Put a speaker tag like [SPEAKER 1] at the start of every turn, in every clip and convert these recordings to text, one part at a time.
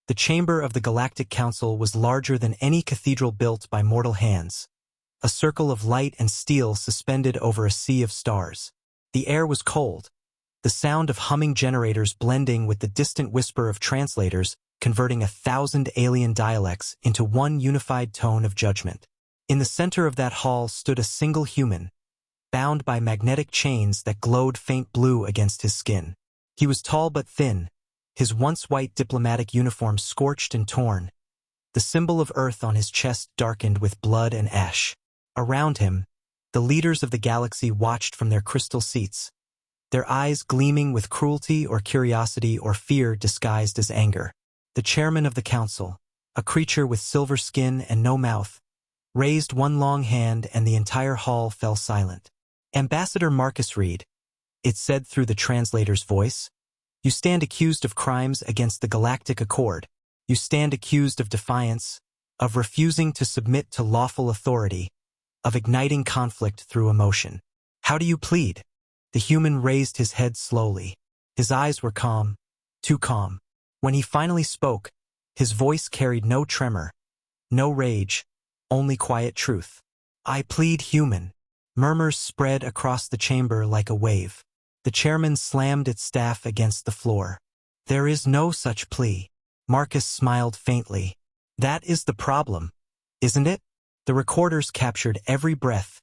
[SPEAKER 1] The chamber of the Galactic Council was larger than any cathedral built by mortal hands, a circle of light and steel suspended over a sea of stars. The air was cold, the sound of humming generators blending with the distant whisper of translators, converting 1,000 alien dialects into one unified tone of judgment. In the center of that hall stood a single human, bound by magnetic chains that glowed faint blue against his skin. He was tall but thin, his once white diplomatic uniform scorched and torn, the symbol of Earth on his chest darkened with blood and ash. Around him, the leaders of the galaxy watched from their crystal seats, their eyes gleaming with cruelty or curiosity or fear disguised as anger. The chairman of the council, a creature with silver skin and no mouth, raised one long hand and the entire hall fell silent. Ambassador Marcus Reed, it said through the translator's voice, you stand accused of crimes against the Galactic Accord. You stand accused of defiance, of refusing to submit to lawful authority, of igniting conflict through emotion. How do you plead? The human raised his head slowly. His eyes were calm, too calm. When he finally spoke, his voice carried no tremor, no rage, only quiet truth. I plead human. Murmurs spread across the chamber like a wave. The chairman slammed its staff against the floor. There is no such plea. Marcus smiled faintly. That is the problem, isn't it? The recorders captured every breath,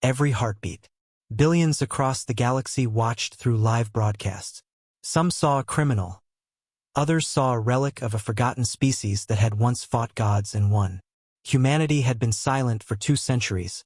[SPEAKER 1] every heartbeat. Billions across the galaxy watched through live broadcasts. Some saw a criminal. Others saw a relic of a forgotten species that had once fought gods and won. Humanity had been silent for 2 centuries,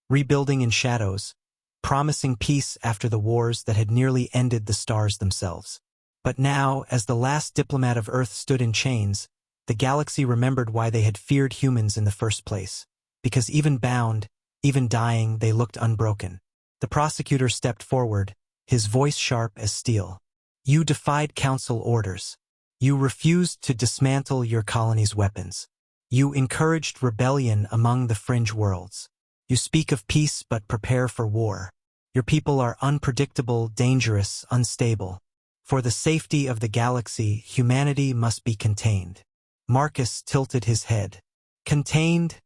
[SPEAKER 1] rebuilding in shadows, promising peace after the wars that had nearly ended the stars themselves. But now, as the last diplomat of Earth stood in chains, the galaxy remembered why they had feared humans in the first place. Because even bound, even dying, they looked unbroken. The prosecutor stepped forward, his voice sharp as steel. You defied council orders. You refused to dismantle your colony's weapons. You encouraged rebellion among the fringe worlds. You speak of peace but prepare for war. Your people are unpredictable, dangerous, unstable. For the safety of the galaxy, humanity must be contained. Marcus tilted his head. Contained?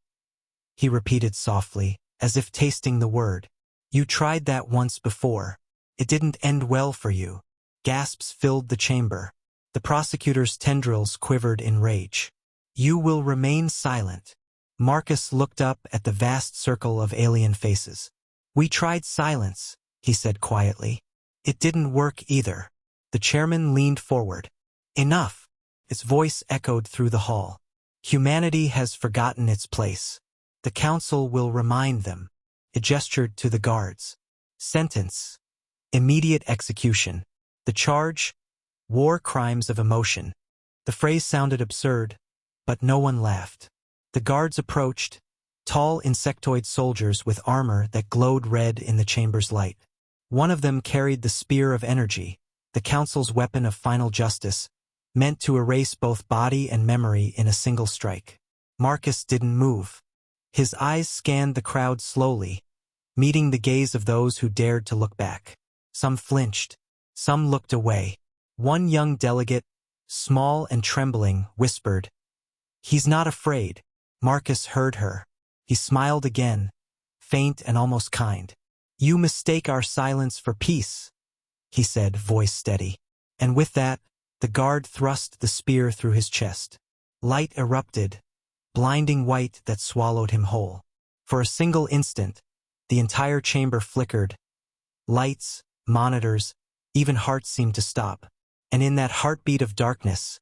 [SPEAKER 1] He repeated softly, as if tasting the word. You tried that once before. It didn't end well for you. Gasps filled the chamber. The prosecutor's tendrils quivered in rage. You will remain silent. Marcus looked up at the vast circle of alien faces. We tried silence, he said quietly. It didn't work either. The chairman leaned forward. Enough. Its voice echoed through the hall. Humanity has forgotten its place. The council will remind them. It gestured to the guards. Sentence. Immediate execution. The charge? War crimes of emotion. The phrase sounded absurd, but no one laughed. The guards approached, tall insectoid soldiers with armor that glowed red in the chamber's light. One of them carried the spear of energy, the council's weapon of final justice, meant to erase both body and memory in a single strike. Marcus didn't move. His eyes scanned the crowd slowly, meeting the gaze of those who dared to look back. Some flinched, some looked away. One young delegate, small and trembling, whispered, "He's not afraid." Marcus heard her. He smiled again, faint and almost kind. "You mistake our silence for peace," he said, voice steady. And with that, the guard thrust the spear through his chest. Light erupted, blinding white that swallowed him whole. For a single instant, the entire chamber flickered. Lights, monitors, even hearts seemed to stop. And in that heartbeat of darkness,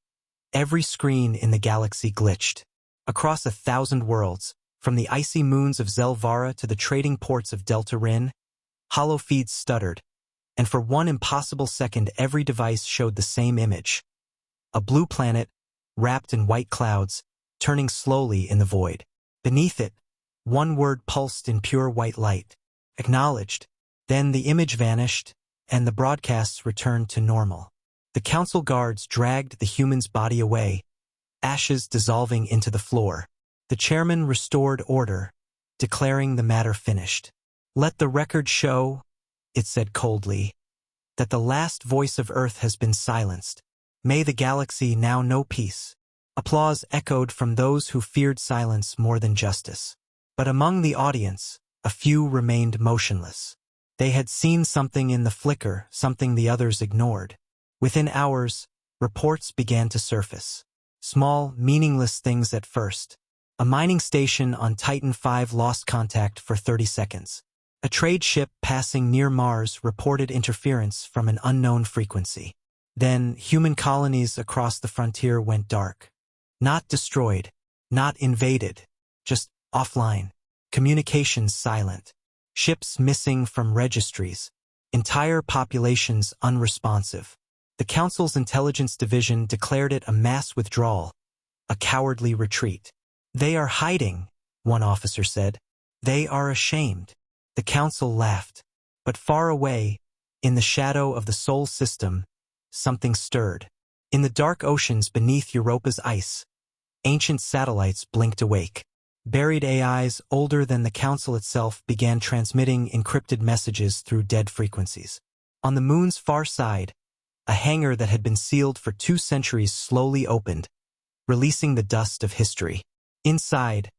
[SPEAKER 1] every screen in the galaxy glitched. Across 1,000 worlds, from the icy moons of Zelvara to the trading ports of Delta Rin, holofeeds stuttered, and for one impossible second every device showed the same image. A blue planet, wrapped in white clouds, turning slowly in the void. Beneath it, one word pulsed in pure white light. Acknowledged. Then the image vanished, and the broadcasts returned to normal. The council guards dragged the human's body away, ashes dissolving into the floor. The chairman restored order, declaring the matter finished. Let the record show, it said coldly, that the last voice of Earth has been silenced. May the galaxy now know peace. Applause echoed from those who feared silence more than justice. But among the audience, a few remained motionless. They had seen something in the flicker, something the others ignored. Within hours, reports began to surface. Small, meaningless things at first. A mining station on Titan V lost contact for 30 seconds. A trade ship passing near Mars reported interference from an unknown frequency. Then, human colonies across the frontier went dark. Not destroyed, not invaded, just offline. Communications silent. Ships missing from registries. Entire populations unresponsive. The Council's intelligence division declared it a mass withdrawal, a cowardly retreat. "They are hiding," one officer said. "They are ashamed." The Council laughed. But far away, in the shadow of the Sol system, something stirred. In the dark oceans beneath Europa's ice, ancient satellites blinked awake. Buried AIs older than the Council itself began transmitting encrypted messages through dead frequencies. On the moon's far side, a hangar that had been sealed for 2 centuries slowly opened, releasing the dust of history. Inside,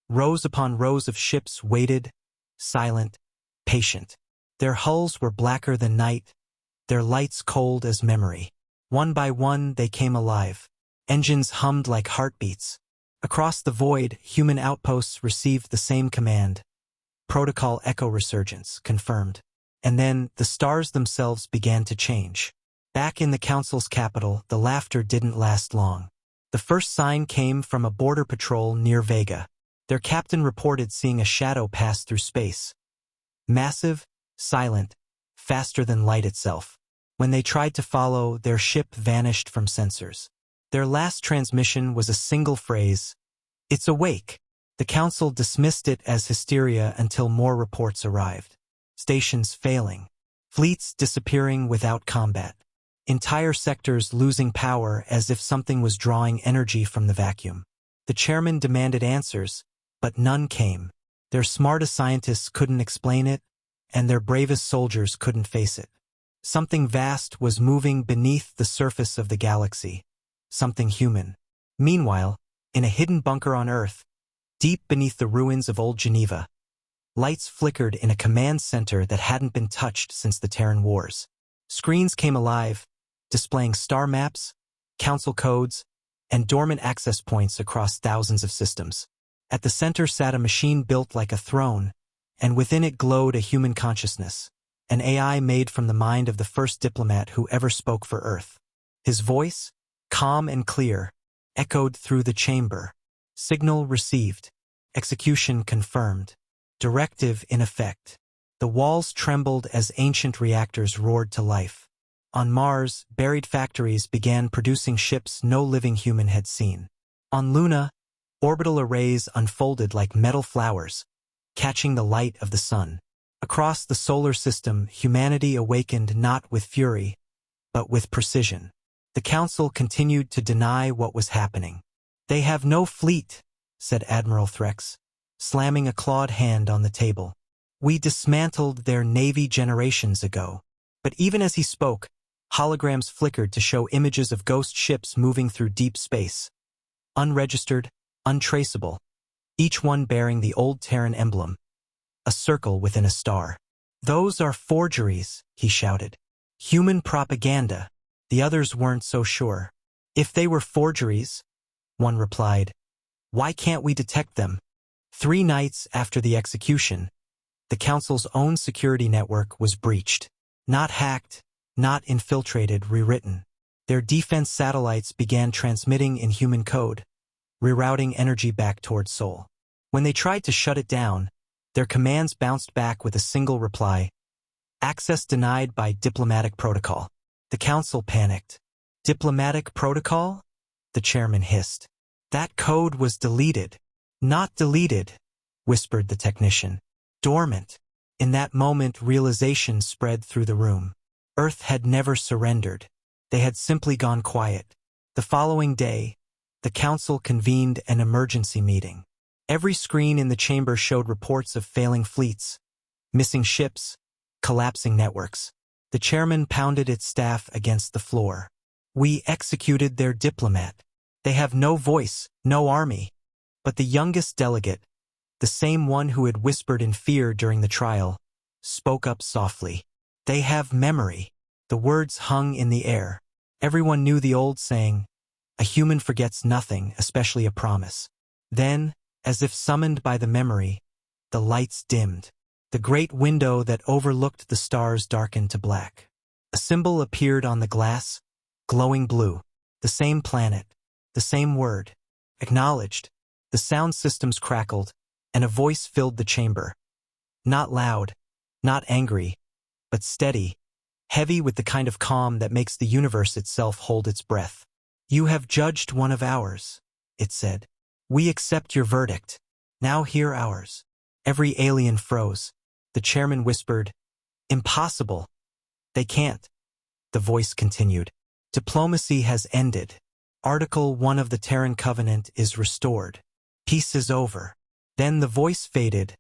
[SPEAKER 1] rows upon rows of ships waited, silent, patient. Their hulls were blacker than night, their lights cold as memory. One by one they came alive. Engines hummed like heartbeats. Across the void, human outposts received the same command. Protocol echo resurgence, confirmed. And then, the stars themselves began to change. Back in the Council's capital, the laughter didn't last long. The first sign came from a border patrol near Vega. Their captain reported seeing a shadow pass through space. Massive, silent, faster than light itself. When they tried to follow, their ship vanished from sensors. Their last transmission was a single phrase, "It's awake." The Council dismissed it as hysteria until more reports arrived. Stations failing. Fleets disappearing without combat. Entire sectors losing power as if something was drawing energy from the vacuum. The chairman demanded answers, but none came. Their smartest scientists couldn't explain it, and their bravest soldiers couldn't face it. Something vast was moving beneath the surface of the galaxy. Something human. Meanwhile, in a hidden bunker on Earth, deep beneath the ruins of old Geneva, lights flickered in a command center that hadn't been touched since the Terran Wars. Screens came alive, displaying star maps, council codes, and dormant access points across thousands of systems. At the center sat a machine built like a throne, and within it glowed a human consciousness, an AI made from the mind of the first diplomat who ever spoke for Earth. His voice, calm and clear, echoed through the chamber. Signal received. Execution confirmed. Directive in effect. The walls trembled as ancient reactors roared to life. On Mars, buried factories began producing ships no living human had seen. On Luna, orbital arrays unfolded like metal flowers, catching the light of the sun. Across the solar system, humanity awakened not with fury, but with precision. The Council continued to deny what was happening. "They have no fleet," said Admiral Threx, slamming a clawed hand on the table. "We dismantled their navy generations ago." But even as he spoke, holograms flickered to show images of ghost ships moving through deep space. Unregistered, untraceable, each one bearing the old Terran emblem, a circle within a star. "Those are forgeries," he shouted. "Human propaganda." The others weren't so sure. "If they were forgeries," one replied, "why can't we detect them?" 3 nights after the execution, the Council's own security network was breached. Not hacked, not infiltrated, rewritten. Their defense satellites began transmitting in human code, rerouting energy back towards Sol. When they tried to shut it down, their commands bounced back with a single reply: "Access denied by diplomatic protocol." The Council panicked. "Diplomatic protocol?" the chairman hissed. "That code was deleted." "Not deleted," whispered the technician. "Dormant." In that moment, realization spread through the room. Earth had never surrendered. They had simply gone quiet. The following day, the Council convened an emergency meeting. Every screen in the chamber showed reports of failing fleets, missing ships, collapsing networks. The chairman pounded its staff against the floor. "We executed their diplomat. They have no voice, no army. But the youngest delegate, the same one who had whispered in fear during the trial, spoke up softly. They have memory. The words hung in the air. Everyone knew the old saying, a human forgets nothing, especially a promise. Then, as if summoned by the memory, the lights dimmed. The great window that overlooked the stars darkened to black. A symbol appeared on the glass, glowing blue. The same planet, the same word. Acknowledged. The sound systems crackled, and a voice filled the chamber. Not loud, not angry, but steady, heavy with the kind of calm that makes the universe itself hold its breath. You have judged one of ours, it said. We accept your verdict. Now hear ours. Every alien froze. The chairman whispered, impossible. They can't. The voice continued. Diplomacy has ended. Article 1 of the Terran Covenant is restored. Peace is over. Then the voice faded,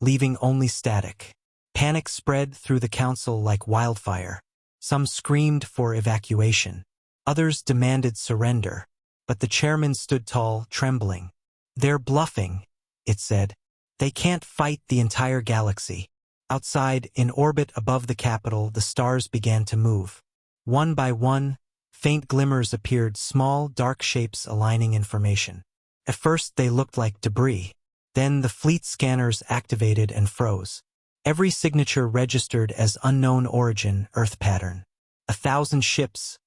[SPEAKER 1] leaving only static. Panic spread through the council like wildfire. Some screamed for evacuation. Others demanded surrender. But the chairman stood tall, trembling. They're bluffing, it said. They can't fight the entire galaxy. Outside, in orbit above the capital, the stars began to move. One by one, faint glimmers appeared, small, dark shapes aligning information. At first they looked like debris. Then the fleet scanners activated and froze. Every signature registered as unknown origin, Earth pattern. 1,000 ships,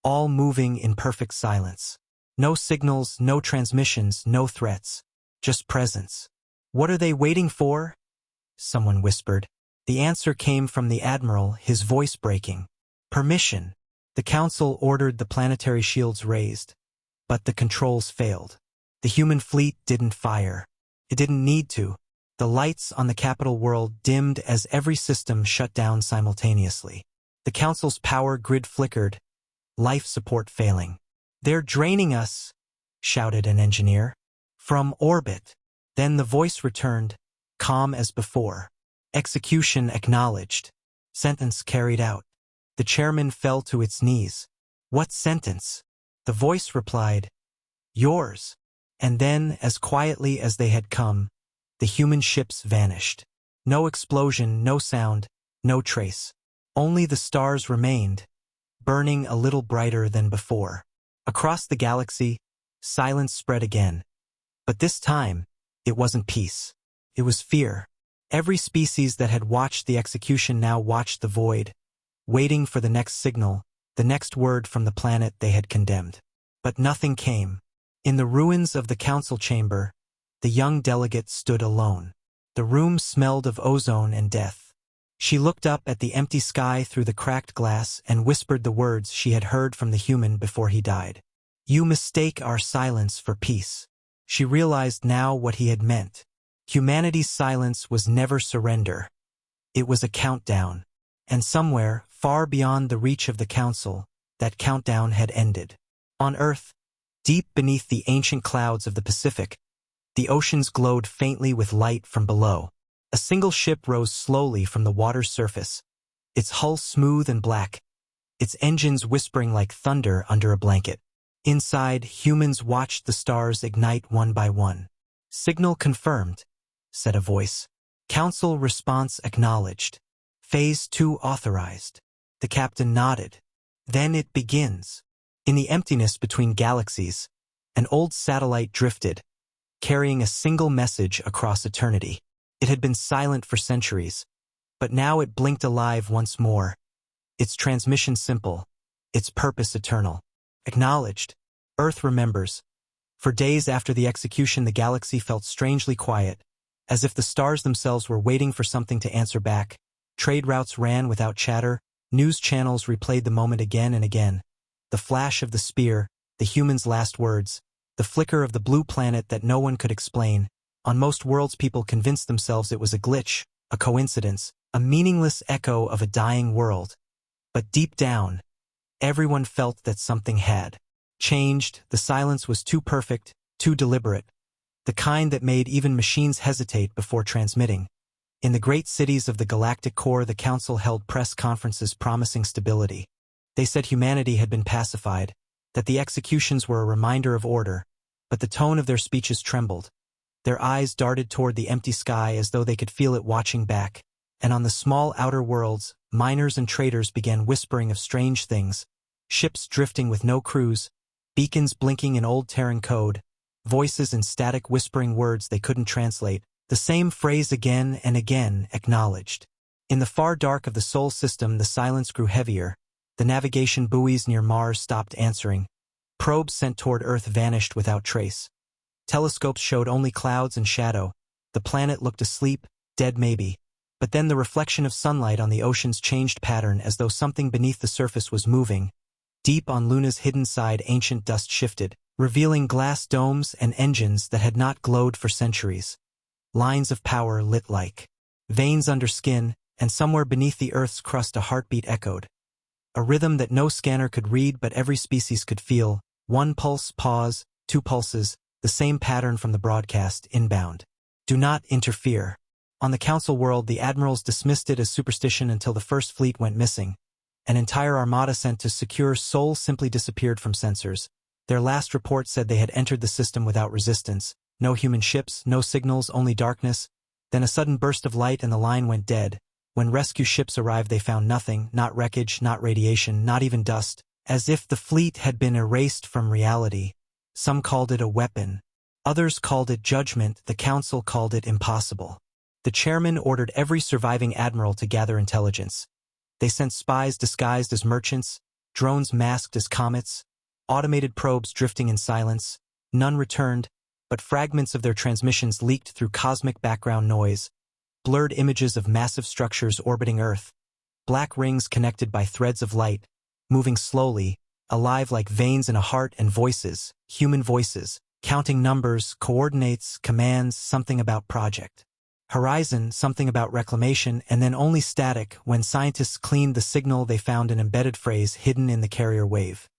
[SPEAKER 1] all moving in perfect silence. No signals, no transmissions, no threats. Just presence. What are they waiting for? Someone whispered. The answer came from the Admiral, his voice breaking. Permission. The Council ordered the planetary shields raised. But the controls failed. The human fleet didn't fire. It didn't need to. The lights on the capital world dimmed as every system shut down simultaneously. The Council's power grid flickered, life support failing. They're draining us, shouted an engineer. From orbit. Then the voice returned, calm as before. Execution acknowledged. Sentence carried out. The chairman fell to its knees. What sentence? The voice replied, yours. And then, as quietly as they had come, the human ships vanished. No explosion, no sound, no trace. Only the stars remained, burning a little brighter than before. Across the galaxy, silence spread again. But this time, it wasn't peace. It was fear. Every species that had watched the execution now watched the void, waiting for the next signal, the next word from the planet they had condemned. But nothing came. In the ruins of the council chamber, the young delegate stood alone. The room smelled of ozone and death. She looked up at the empty sky through the cracked glass and whispered the words she had heard from the human before he died. You mistake our silence for peace. She realized now what he had meant. Humanity's silence was never surrender. It was a countdown. And somewhere, far beyond the reach of the council, that countdown had ended. On Earth, deep beneath the ancient clouds of the Pacific, the oceans glowed faintly with light from below. A single ship rose slowly from the water's surface, its hull smooth and black, its engines whispering like thunder under a blanket. Inside, humans watched the stars ignite one by one. Signal confirmed, said a voice. Council response acknowledged. Phase 2 authorized. The captain nodded. Then it begins. In the emptiness between galaxies, an old satellite drifted, carrying a single message across eternity. It had been silent for centuries, but now it blinked alive once more. Its transmission simple, its purpose eternal. Acknowledged. Earth remembers. For days after the execution, the galaxy felt strangely quiet, as if the stars themselves were waiting for something to answer back. Trade routes ran without chatter, news channels replayed the moment again and again. The flash of the spear, the human's last words, the flicker of the blue planet that no one could explain. On most worlds, people convinced themselves it was a glitch, a coincidence, a meaningless echo of a dying world. But deep down, everyone felt that something had changed. The silence was too perfect, too deliberate, the kind that made even machines hesitate before transmitting. In the great cities of the galactic core, the Council held press conferences promising stability. They said humanity had been pacified, that the executions were a reminder of order, but the tone of their speeches trembled. Their eyes darted toward the empty sky as though they could feel it watching back, and on the small outer worlds, miners and traders began whispering of strange things, ships drifting with no crews, beacons blinking in old Terran code, voices in static whispering words they couldn't translate, the same phrase again and again acknowledged. In the far dark of the Sol system the silence grew heavier, the navigation buoys near Mars stopped answering, probes sent toward Earth vanished without trace. Telescopes showed only clouds and shadow, the planet looked asleep, dead maybe. But then the reflection of sunlight on the oceans changed pattern as though something beneath the surface was moving. Deep on Luna's hidden side ancient dust shifted, revealing glass domes and engines that had not glowed for centuries. Lines of power lit like veins under skin, and somewhere beneath the Earth's crust a heartbeat echoed. A rhythm that no scanner could read but every species could feel, one pulse, pause, two pulses, the same pattern from the broadcast, inbound. Do not interfere. On the Council world the admirals dismissed it as superstition until the first fleet went missing. An entire armada sent to secure Sol simply disappeared from sensors. Their last report said they had entered the system without resistance. No human ships, no signals, only darkness. Then a sudden burst of light and the line went dead. When rescue ships arrived they found nothing, not wreckage, not radiation, not even dust, as if the fleet had been erased from reality. Some called it a weapon. Others called it judgment, the Council called it impossible. The chairman ordered every surviving admiral to gather intelligence. They sent spies disguised as merchants, drones masked as comets, automated probes drifting in silence. None returned, but fragments of their transmissions leaked through cosmic background noise, blurred images of massive structures orbiting Earth, black rings connected by threads of light, moving slowly, alive like veins in a heart, and voices, human voices, counting numbers, coordinates, commands, something about project Horizon, something about reclamation, and then only static. When scientists cleaned the signal they found an embedded phrase hidden in the carrier wave.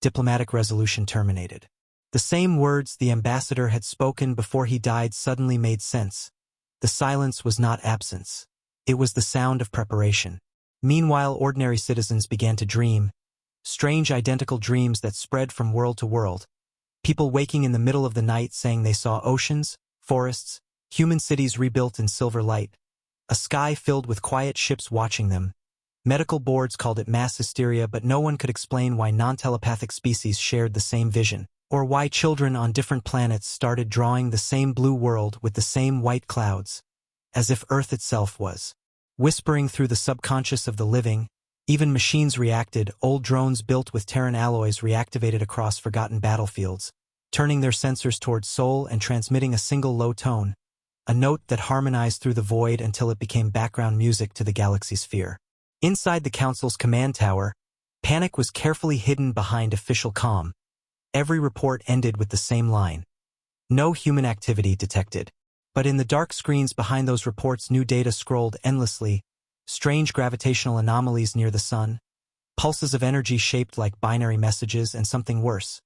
[SPEAKER 1] Diplomatic resolution terminated. The same words the ambassador had spoken before he died suddenly made sense. The silence was not absence. It was the sound of preparation. Meanwhile ordinary citizens began to dream, strange identical dreams that spread from world to world. People waking in the middle of the night saying they saw oceans, forests, human cities rebuilt in silver light, a sky filled with quiet ships watching them. Medical boards called it mass hysteria, but no one could explain why non-telepathic species shared the same vision, or why children on different planets started drawing the same blue world with the same white clouds, as if Earth itself was whispering through the subconscious of the living. Even machines reacted. Old drones built with Terran alloys reactivated across forgotten battlefields, turning their sensors towards Sol and transmitting a single low tone, a note that harmonized through the void until it became background music to the galaxy sphere. Inside the Council's command tower, panic was carefully hidden behind official calm. Every report ended with the same line. No human activity detected. But in the dark screens behind those reports new data scrolled endlessly, strange gravitational anomalies near the sun, pulses of energy shaped like binary messages, and something worse.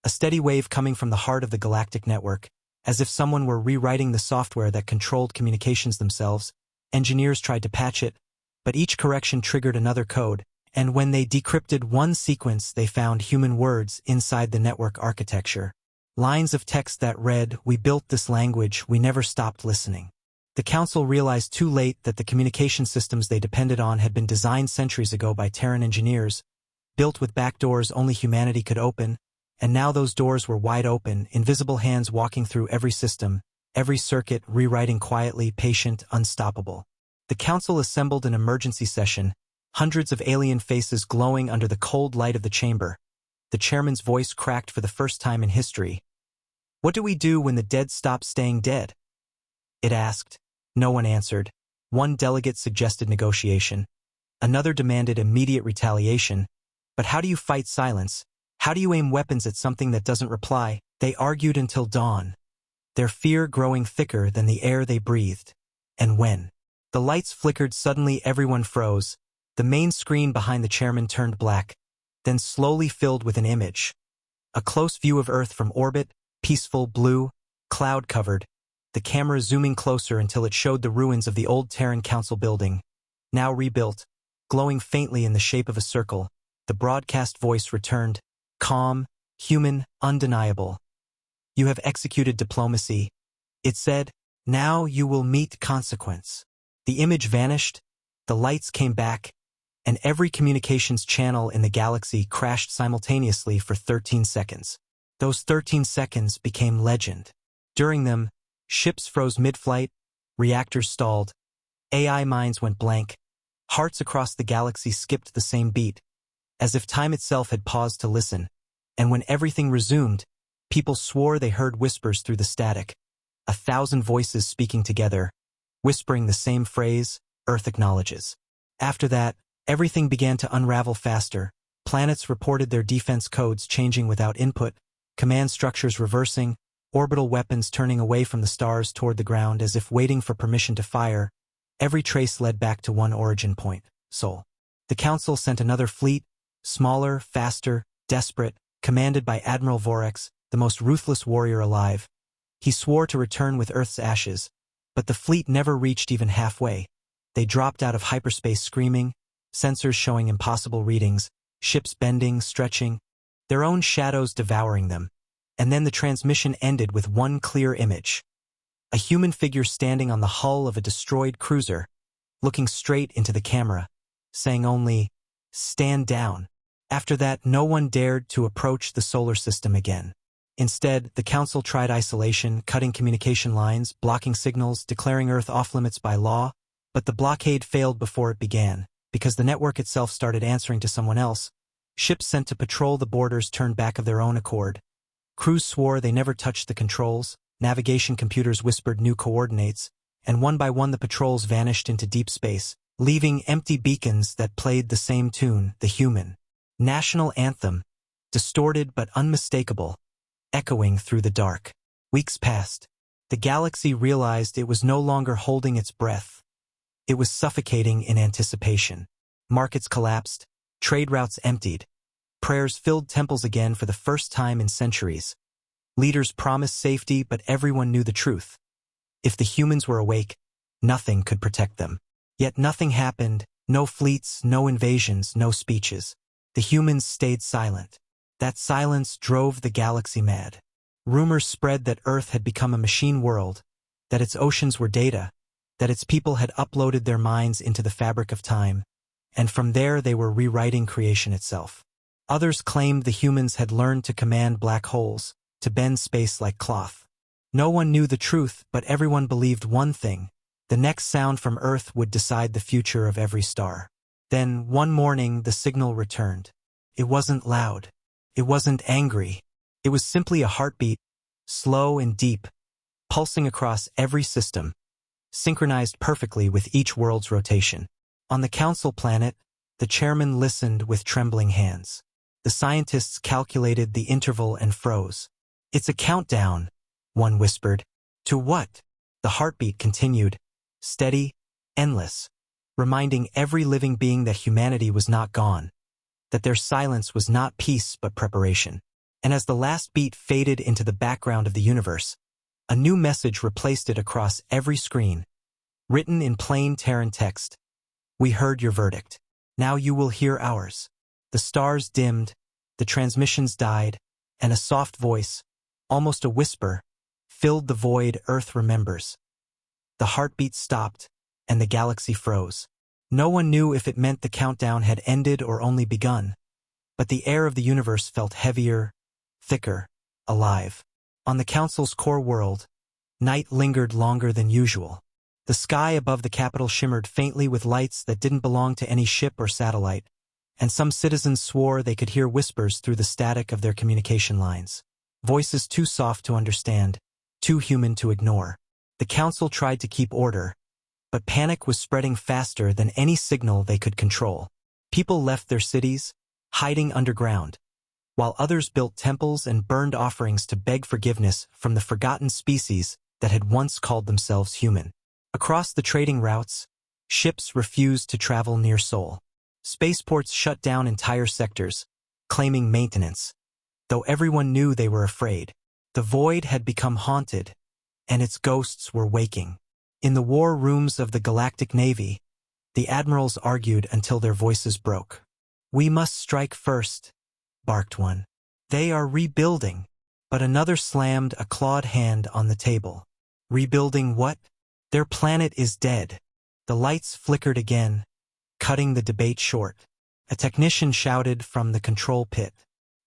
[SPEAKER 1] A steady wave coming from the heart of the galactic network, as if someone were rewriting the software that controlled communications themselves. Engineers tried to patch it, but each correction triggered another code, and when they decrypted one sequence they found human words inside the network architecture. Lines of text that read, "We built this language, we never stopped listening." The Council realized too late that the communication systems they depended on had been designed centuries ago by Terran engineers, built with back doors only humanity could open, and now those doors were wide open, invisible hands walking through every system, every circuit, rewriting quietly, patient, unstoppable. The Council assembled an emergency session, hundreds of alien faces glowing under the cold light of the chamber. The chairman's voice cracked for the first time in history. "What do we do when the dead stop staying dead?" it asked. No one answered. One delegate suggested negotiation. Another demanded immediate retaliation. But how do you fight silence? How do you aim weapons at something that doesn't reply? They argued until dawn, their fear growing thicker than the air they breathed. And when the lights flickered suddenly everyone froze. The main screen behind the chairman turned black, then slowly filled with an image. A close view of Earth from orbit, peaceful, blue, cloud-covered, the camera zooming closer until it showed the ruins of the old Terran Council building, now rebuilt, glowing faintly in the shape of a circle. The broadcast voice returned. calm, human, undeniable. You have executed diplomacy. It said, now you will meet consequence. The image vanished, the lights came back, and every communications channel in the galaxy crashed simultaneously for 13 seconds. Those 13 seconds became legend. During them, ships froze mid-flight, reactors stalled, AI minds went blank, hearts across the galaxy skipped the same beat, as if time itself had paused to listen, and when everything resumed, people swore they heard whispers through the static, 1,000 voices speaking together, whispering the same phrase, Earth acknowledges. After that, everything began to unravel faster. Planets reported their defense codes changing without input, command structures reversing, orbital weapons turning away from the stars toward the ground as if waiting for permission to fire. Every trace led back to one origin point, Sol. The Council sent another fleet, smaller, faster, desperate, commanded by Admiral Vorex, the most ruthless warrior alive. He swore to return with Earth's ashes, but the fleet never reached even halfway. They dropped out of hyperspace screaming, sensors showing impossible readings, ships bending, stretching, their own shadows devouring them. And then the transmission ended with one clear image. A human figure standing on the hull of a destroyed cruiser, looking straight into the camera, saying only, "Stand down." After that, no one dared to approach the solar system again. Instead, the Council tried isolation, cutting communication lines, blocking signals, declaring Earth off-limits by law, but the blockade failed before it began, because the network itself started answering to someone else. Ships sent to patrol the borders turned back of their own accord. Crews swore they never touched the controls, navigation computers whispered new coordinates, and one by one the patrols vanished into deep space, leaving empty beacons that played the same tune, the human national anthem, distorted but unmistakable, echoing through the dark. Weeks passed. The galaxy realized it was no longer holding its breath. It was suffocating in anticipation. Markets collapsed, trade routes emptied, prayers filled temples again for the first time in centuries. Leaders promised safety, but everyone knew the truth. If the humans were awake, nothing could protect them. Yet nothing happened, no fleets, no invasions, no speeches. The humans stayed silent. That silence drove the galaxy mad. Rumors spread that Earth had become a machine world, that its oceans were data, that its people had uploaded their minds into the fabric of time, and from there they were rewriting creation itself. Others claimed the humans had learned to command black holes, to bend space like cloth. No one knew the truth, but everyone believed one thing: the next sound from Earth would decide the future of every star. Then, one morning, the signal returned. It wasn't loud. It wasn't angry. It was simply a heartbeat, slow and deep, pulsing across every system, synchronized perfectly with each world's rotation. On the Council planet, the chairman listened with trembling hands. The scientists calculated the interval and froze. "It's a countdown," one whispered. "To what?" The heartbeat continued, steady, endless, reminding every living being that humanity was not gone, that their silence was not peace but preparation. And as the last beat faded into the background of the universe, a new message replaced it across every screen, written in plain Terran text. "We heard your verdict. Now you will hear ours." The stars dimmed, the transmissions died, and a soft voice, almost a whisper, filled the void. "Earth remembers." The heartbeat stopped, and the galaxy froze. No one knew if it meant the countdown had ended or only begun, but the air of the universe felt heavier, thicker, alive. On the Council's core world, night lingered longer than usual. The sky above the capital shimmered faintly with lights that didn't belong to any ship or satellite, and some citizens swore they could hear whispers through the static of their communication lines. Voices too soft to understand, too human to ignore. The Council tried to keep order, but panic was spreading faster than any signal they could control. People left their cities, hiding underground, while others built temples and burned offerings to beg forgiveness from the forgotten species that had once called themselves human. Across the trading routes, ships refused to travel near Sol. Spaceports shut down entire sectors, claiming maintenance, though everyone knew they were afraid. The void had become haunted, and its ghosts were waking. In the war rooms of the Galactic Navy, the admirals argued until their voices broke. "We must strike first," barked one. They are rebuilding. But another slammed a clawed hand on the table. Rebuilding what? Their planet is dead. The lights flickered again, cutting the debate short. A technician shouted from the control pit.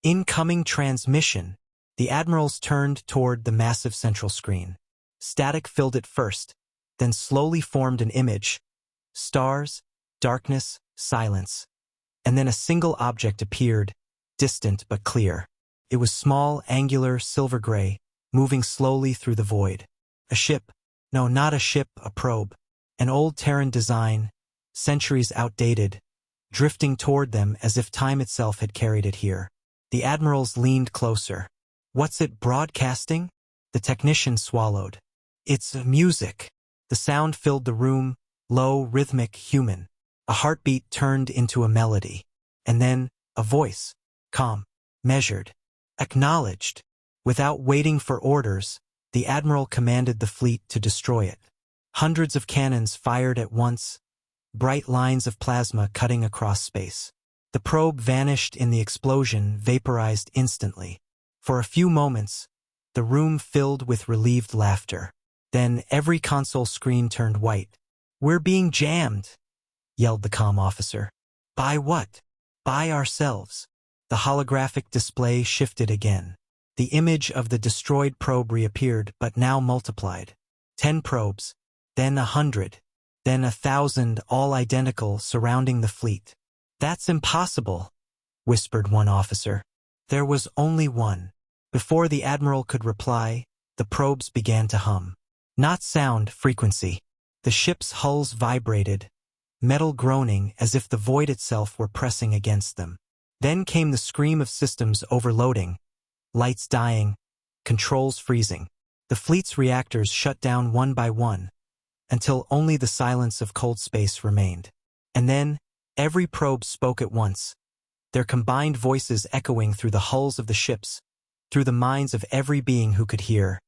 [SPEAKER 1] Incoming transmission. The admirals turned toward the massive central screen. Static filled it first, then slowly formed an image. Stars, darkness, silence. And then a single object appeared, distant but clear. It was small, angular, silver-gray, moving slowly through the void. A ship. No, not a ship, a probe. An old Terran design, centuries outdated, drifting toward them as if time itself had carried it here. The admirals leaned closer. What's it broadcasting? The technician swallowed. It's music. The sound filled the room, low, rhythmic, human. A heartbeat turned into a melody. And then, a voice. Calm. Measured. Acknowledged. Without waiting for orders, the admiral commanded the fleet to destroy it. Hundreds of cannons fired at once, bright lines of plasma cutting across space. The probe vanished in the explosion, vaporized instantly. For a few moments, the room filled with relieved laughter. Then every console screen turned white. We're being jammed, yelled the comm officer. By what? By ourselves. The holographic display shifted again. The image of the destroyed probe reappeared, but now multiplied. 10 probes, then 100, then 1,000, all identical, surrounding the fleet. That's impossible, whispered one officer. There was only one. Before the admiral could reply, the probes began to hum. Not sound, frequency. The ship's hulls vibrated, metal groaning as if the void itself were pressing against them. Then came the scream of systems overloading, lights dying, controls freezing. The fleet's reactors shut down one by one, until only the silence of cold space remained. And then, every probe spoke at once, their combined voices echoing through the hulls of the ships, through the minds of every being who could hear.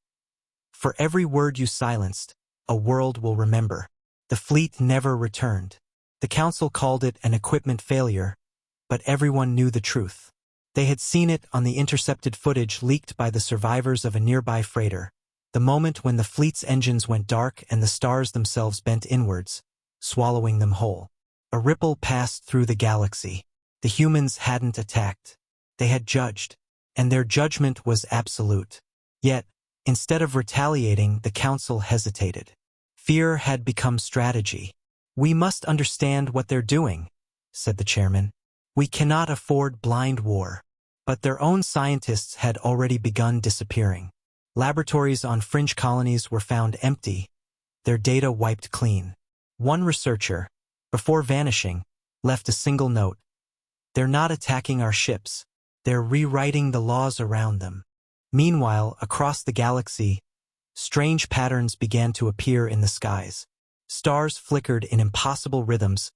[SPEAKER 1] For every word you silenced, a world will remember. The fleet never returned. The council called it an equipment failure, but everyone knew the truth. They had seen it on the intercepted footage leaked by the survivors of a nearby freighter, the moment when the fleet's engines went dark and the stars themselves bent inwards, swallowing them whole. A ripple passed through the galaxy. The humans hadn't attacked. They had judged, and their judgment was absolute. Yet, instead of retaliating, the council hesitated. Fear had become strategy. We must understand what they're doing, said the chairman. We cannot afford blind war. But their own scientists had already begun disappearing. Laboratories on fringe colonies were found empty, their data wiped clean. One researcher, before vanishing, left a single note. They're not attacking our ships. They're rewriting the laws around them. Meanwhile, across the galaxy, strange patterns began to appear in the skies. Stars flickered in impossible rhythms.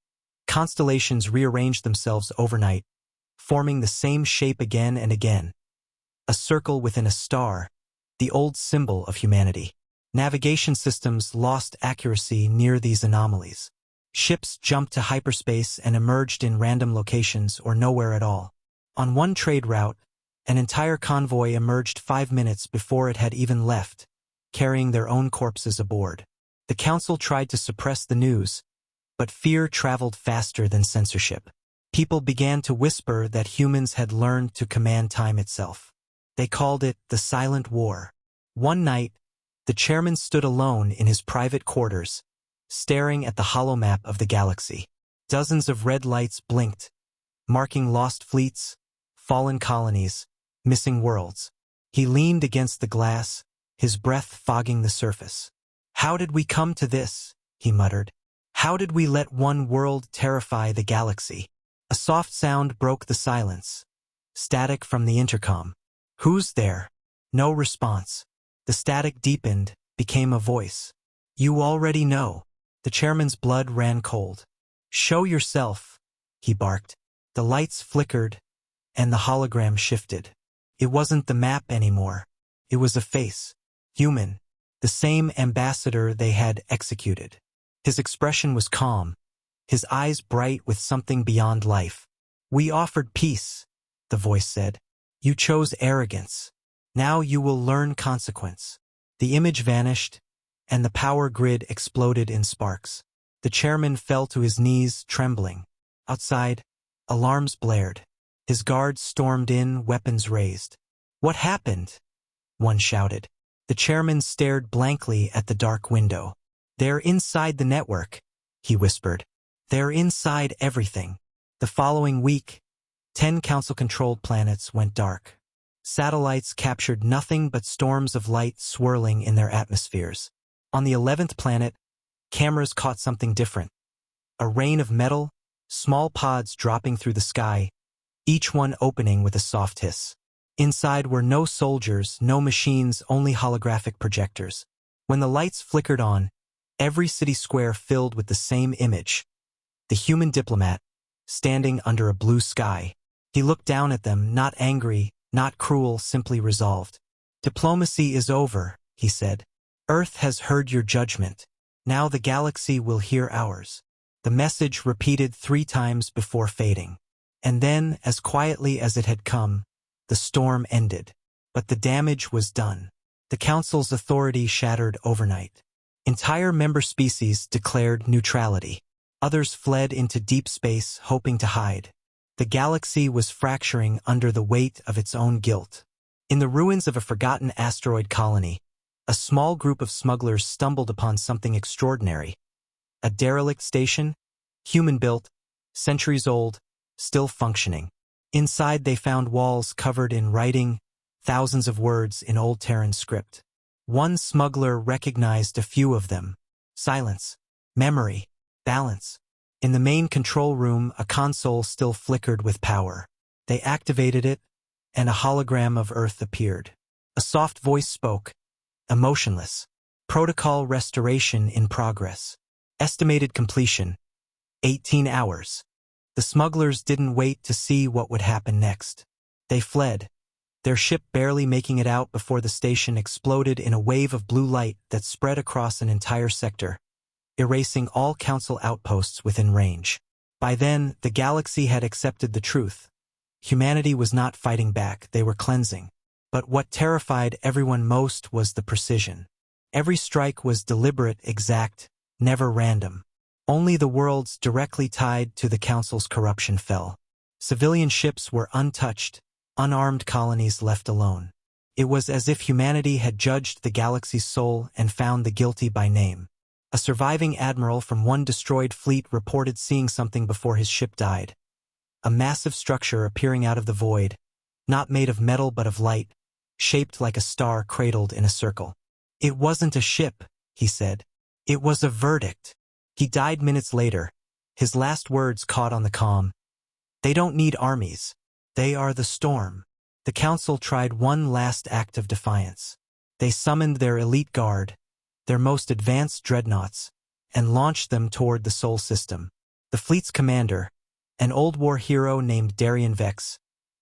[SPEAKER 1] Constellations rearranged themselves overnight, forming the same shape again and again. A circle within a star, the old symbol of humanity. Navigation systems lost accuracy near these anomalies. Ships jumped to hyperspace and emerged in random locations or nowhere at all. On one trade route, an entire convoy emerged 5 minutes before it had even left, carrying their own corpses aboard. The council tried to suppress the news, but fear traveled faster than censorship. People began to whisper that humans had learned to command time itself. They called it the Silent War. One night, the chairman stood alone in his private quarters, staring at the hollow map of the galaxy. Dozens of red lights blinked, marking lost fleets, fallen colonies, missing worlds. He leaned against the glass, his breath fogging the surface. How did we come to this? He muttered. How did we let one world terrify the galaxy? A soft sound broke the silence. Static from the intercom. Who's there? No response. The static deepened, became a voice. You already know. The chairman's blood ran cold. Show yourself, he barked. The lights flickered, and the hologram shifted. It wasn't the map anymore. It was a face. Human. The same ambassador they had executed. His expression was calm, his eyes bright with something beyond life. We offered peace, the voice said. You chose arrogance. Now you will learn consequence. The image vanished, and the power grid exploded in sparks. The chairman fell to his knees, trembling. Outside, alarms blared. His guards stormed in, weapons raised. "What happened?" one shouted. The chairman stared blankly at the dark window. "They're inside the network," he whispered. "They're inside everything." The following week, 10 council-controlled planets went dark. Satellites captured nothing but storms of light swirling in their atmospheres. On the 11th planet, cameras caught something different. A rain of metal, small pods dropping through the sky, each one opening with a soft hiss. Inside were no soldiers, no machines, only holographic projectors. When the lights flickered on, every city square filled with the same image. The human diplomat, standing under a blue sky. He looked down at them, not angry, not cruel, simply resolved. "Diplomacy is over," he said. "Earth has heard your judgment. Now the galaxy will hear ours." The message repeated 3 times before fading. And then, as quietly as it had come, the storm ended. But the damage was done. The Council's authority shattered overnight. Entire member species declared neutrality. Others fled into deep space, hoping to hide. The galaxy was fracturing under the weight of its own guilt. In the ruins of a forgotten asteroid colony, a small group of smugglers stumbled upon something extraordinary. A derelict station, human-built, centuries old, still functioning. Inside they found walls covered in writing, thousands of words in old Terran script. One smuggler recognized a few of them. Silence, memory, balance. In the main control room, a console still flickered with power. They activated it, and a hologram of Earth appeared. A soft voice spoke, emotionless. "Protocol restoration in progress. Estimated completion, 18 hours. The smugglers didn't wait to see what would happen next. They fled, their ship barely making it out before the station exploded in a wave of blue light that spread across an entire sector, erasing all Council outposts within range. By then, the galaxy had accepted the truth. Humanity was not fighting back, they were cleansing. But what terrified everyone most was the precision. Every strike was deliberate, exact, never random. Only the worlds directly tied to the Council's corruption fell. Civilian ships were untouched, unarmed colonies left alone. It was as if humanity had judged the galaxy's soul and found the guilty by name. A surviving admiral from one destroyed fleet reported seeing something before his ship died. A massive structure appearing out of the void, not made of metal but of light, shaped like a star cradled in a circle. "It wasn't a ship," he said. "It was a verdict." He died minutes later, his last words caught on the comm. "They don't need armies. They are the storm." The Council tried one last act of defiance. They summoned their elite guard, their most advanced dreadnoughts, and launched them toward the Sol system. The fleet's commander, an old war hero named Darien Vex,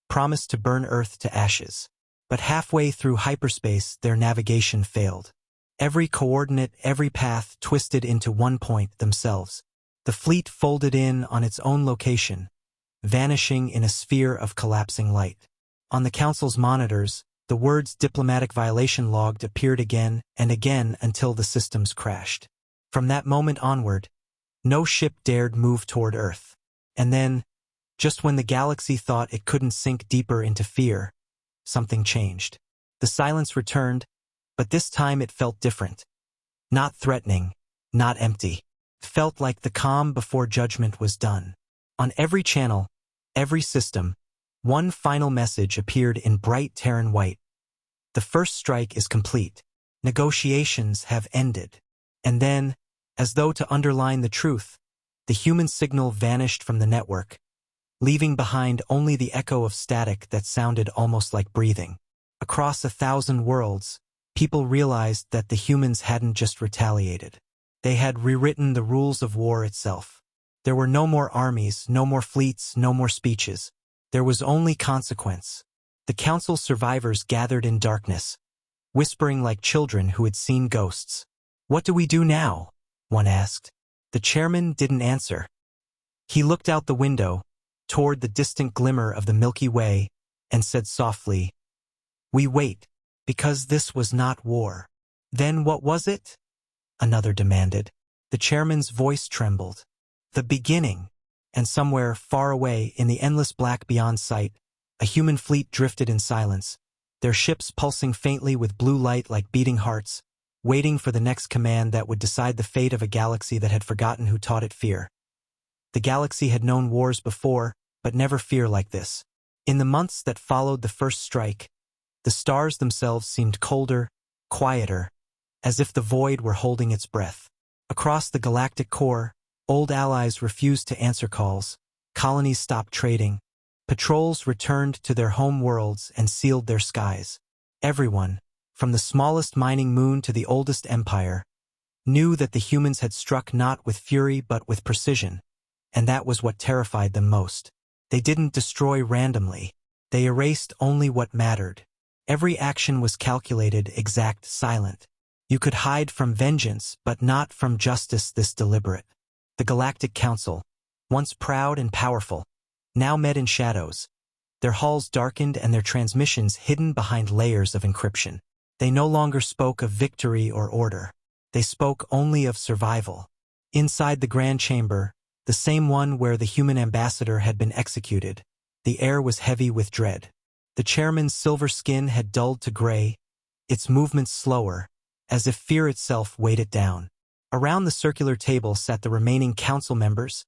[SPEAKER 1] promised to burn Earth to ashes. But halfway through hyperspace, their navigation failed. Every coordinate, every path twisted into one point themselves. The fleet folded in on its own location, vanishing in a sphere of collapsing light. On the Council's monitors, the words "diplomatic violation logged" appeared again and again until the systems crashed. From that moment onward, no ship dared move toward Earth. And then, just when the galaxy thought it couldn't sink deeper into fear, something changed. The silence returned, but this time it felt different. Not threatening, not empty. It felt like the calm before judgment was done. On every channel, every system, one final message appeared in bright Terran white. The first strike is complete. Negotiations have ended. And then, as though to underline the truth, the human signal vanished from the network, leaving behind only the echo of static that sounded almost like breathing. Across 1,000 worlds, people realized that the humans hadn't just retaliated. They had rewritten the rules of war itself. There were no more armies, no more fleets, no more speeches. There was only consequence. The Council survivors gathered in darkness, whispering like children who had seen ghosts. "What do we do now?" one asked. The chairman didn't answer. He looked out the window, toward the distant glimmer of the Milky Way, and said softly, "We wait, because this was not war." "Then what was it?" another demanded. The chairman's voice trembled. "The beginning." And somewhere far away in the endless black beyond sight, a human fleet drifted in silence, their ships pulsing faintly with blue light like beating hearts, waiting for the next command that would decide the fate of a galaxy that had forgotten who taught it fear. The galaxy had known wars before, but never fear like this. In the months that followed the first strike, the stars themselves seemed colder, quieter, as if the void were holding its breath. Across the galactic core, old allies refused to answer calls, colonies stopped trading, patrols returned to their home worlds and sealed their skies. Everyone, from the smallest mining moon to the oldest empire, knew that the humans had struck not with fury but with precision, and that was what terrified them most. They didn't destroy randomly. They erased only what mattered. Every action was calculated, exact, silent. You could hide from vengeance, but not from justice this deliberate. The Galactic Council, once proud and powerful, now met in shadows, their halls darkened and their transmissions hidden behind layers of encryption. They no longer spoke of victory or order. They spoke only of survival. Inside the Grand Chamber, the same one where the human ambassador had been executed, the air was heavy with dread. The chairman's silver skin had dulled to gray, its movements slower, as if fear itself weighed it down. Around the circular table sat the remaining council members,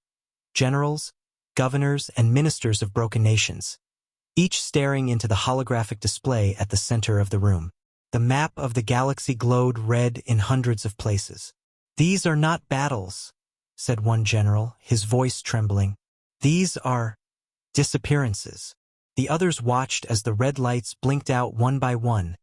[SPEAKER 1] generals, governors, and ministers of broken nations, each staring into the holographic display at the center of the room. The map of the galaxy glowed red in hundreds of places. "These are not battles," said one general, his voice trembling. "These are disappearances." The others watched as the red lights blinked out one by one,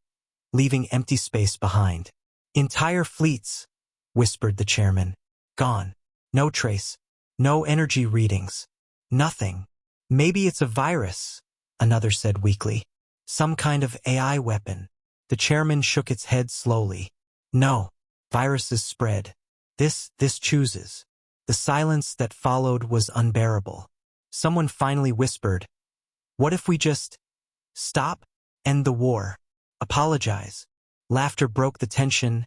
[SPEAKER 1] leaving empty space behind. "Entire fleets," whispered the chairman. "Gone. No trace. No energy readings. Nothing." "Maybe it's a virus," another said weakly. "Some kind of AI weapon." The chairman shook its head slowly. "No. Viruses spread. This chooses." The silence that followed was unbearable. Someone finally whispered, "What if we just stop? End the war? Apologize?" Laughter broke the tension,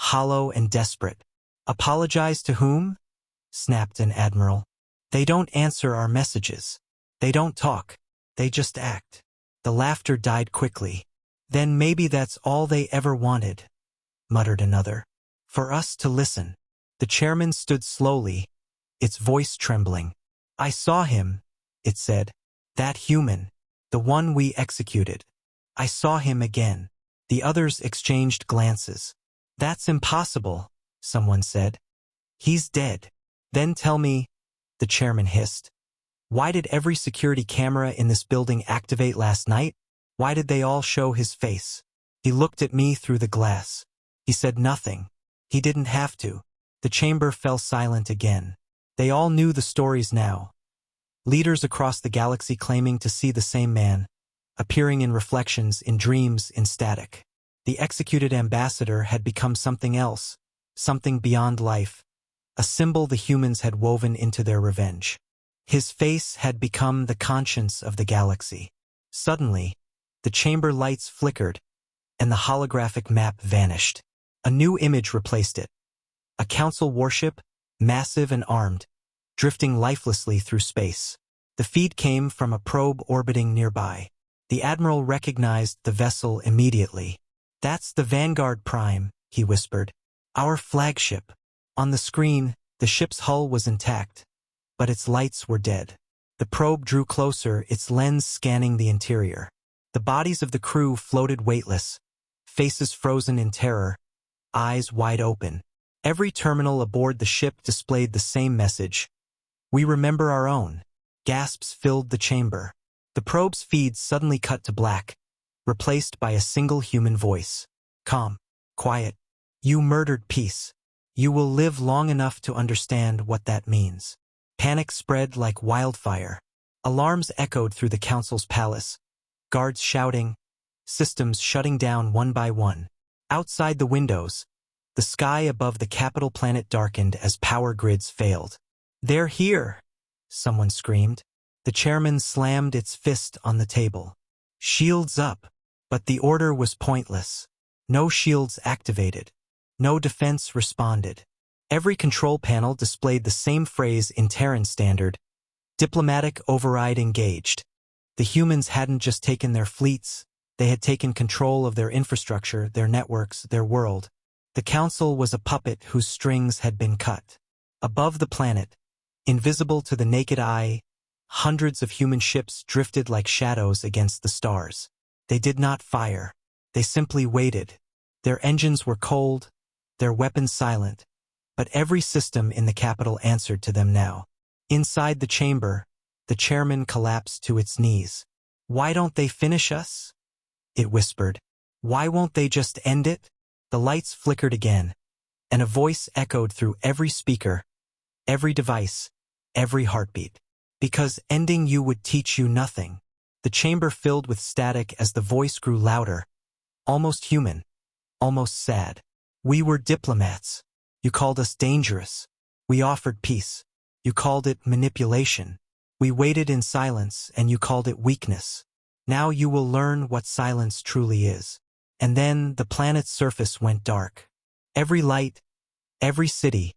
[SPEAKER 1] hollow and desperate. "Apologize to whom?" snapped an admiral. "They don't answer our messages. They don't talk. They just act." The laughter died quickly. "Then maybe that's all they ever wanted," muttered another. "For us to listen." The chairman stood slowly, its voice trembling. "I saw him," it said. "That human. The one we executed. I saw him again." The others exchanged glances. "That's impossible," someone said. "He's dead." "Then tell me," the chairman hissed. "Why did every security camera in this building activate last night? Why did they all show his face?" He looked at me through the glass. He said nothing. He didn't have to. The chamber fell silent again. They all knew the stories now. Leaders across the galaxy claiming to see the same man, appearing in reflections, in dreams, in static. The executed ambassador had become something else, something beyond life, a symbol the humans had woven into their revenge. His face had become the conscience of the galaxy. Suddenly, the chamber lights flickered, and the holographic map vanished. A new image replaced it. A council warship, massive and armed, drifting lifelessly through space. The feed came from a probe orbiting nearby. The admiral recognized the vessel immediately. "That's the Vanguard Prime," he whispered. "Our flagship." On the screen, the ship's hull was intact, but its lights were dead. The probe drew closer, its lens scanning the interior. The bodies of the crew floated weightless, faces frozen in terror, eyes wide open. Every terminal aboard the ship displayed the same message. "We remember our own." Gasps filled the chamber. The probe's feed suddenly cut to black, replaced by a single human voice. "Calm. Quiet. You murdered peace. You will live long enough to understand what that means." Panic spread like wildfire. Alarms echoed through the council's palace, guards shouting, systems shutting down one by one. Outside the windows, the sky above the capital planet darkened as power grids failed. "They're here!" someone screamed. The chairman slammed its fist on the table. Shields up. But the order was pointless. No shields activated. No defense responded. Every control panel displayed the same phrase in Terran standard: diplomatic override engaged. The humans hadn't just taken their fleets, they had taken control of their infrastructure, their networks, their world. The Council was a puppet whose strings had been cut. Above the planet, invisible to the naked eye, hundreds of human ships drifted like shadows against the stars. They did not fire. They simply waited. Their engines were cold, their weapons silent, but every system in the capital answered to them now. Inside the chamber, the chairman collapsed to its knees. "Why don't they finish us?" it whispered. "Why won't they just end it?" The lights flickered again, and a voice echoed through every speaker, every device, every heartbeat. "Because ending you would teach you nothing." The chamber filled with static as the voice grew louder, almost human, almost sad. "We were diplomats. You called us dangerous. We offered peace. You called it manipulation. We waited in silence, and you called it weakness. Now you will learn what silence truly is." And then the planet's surface went dark. Every light, every city,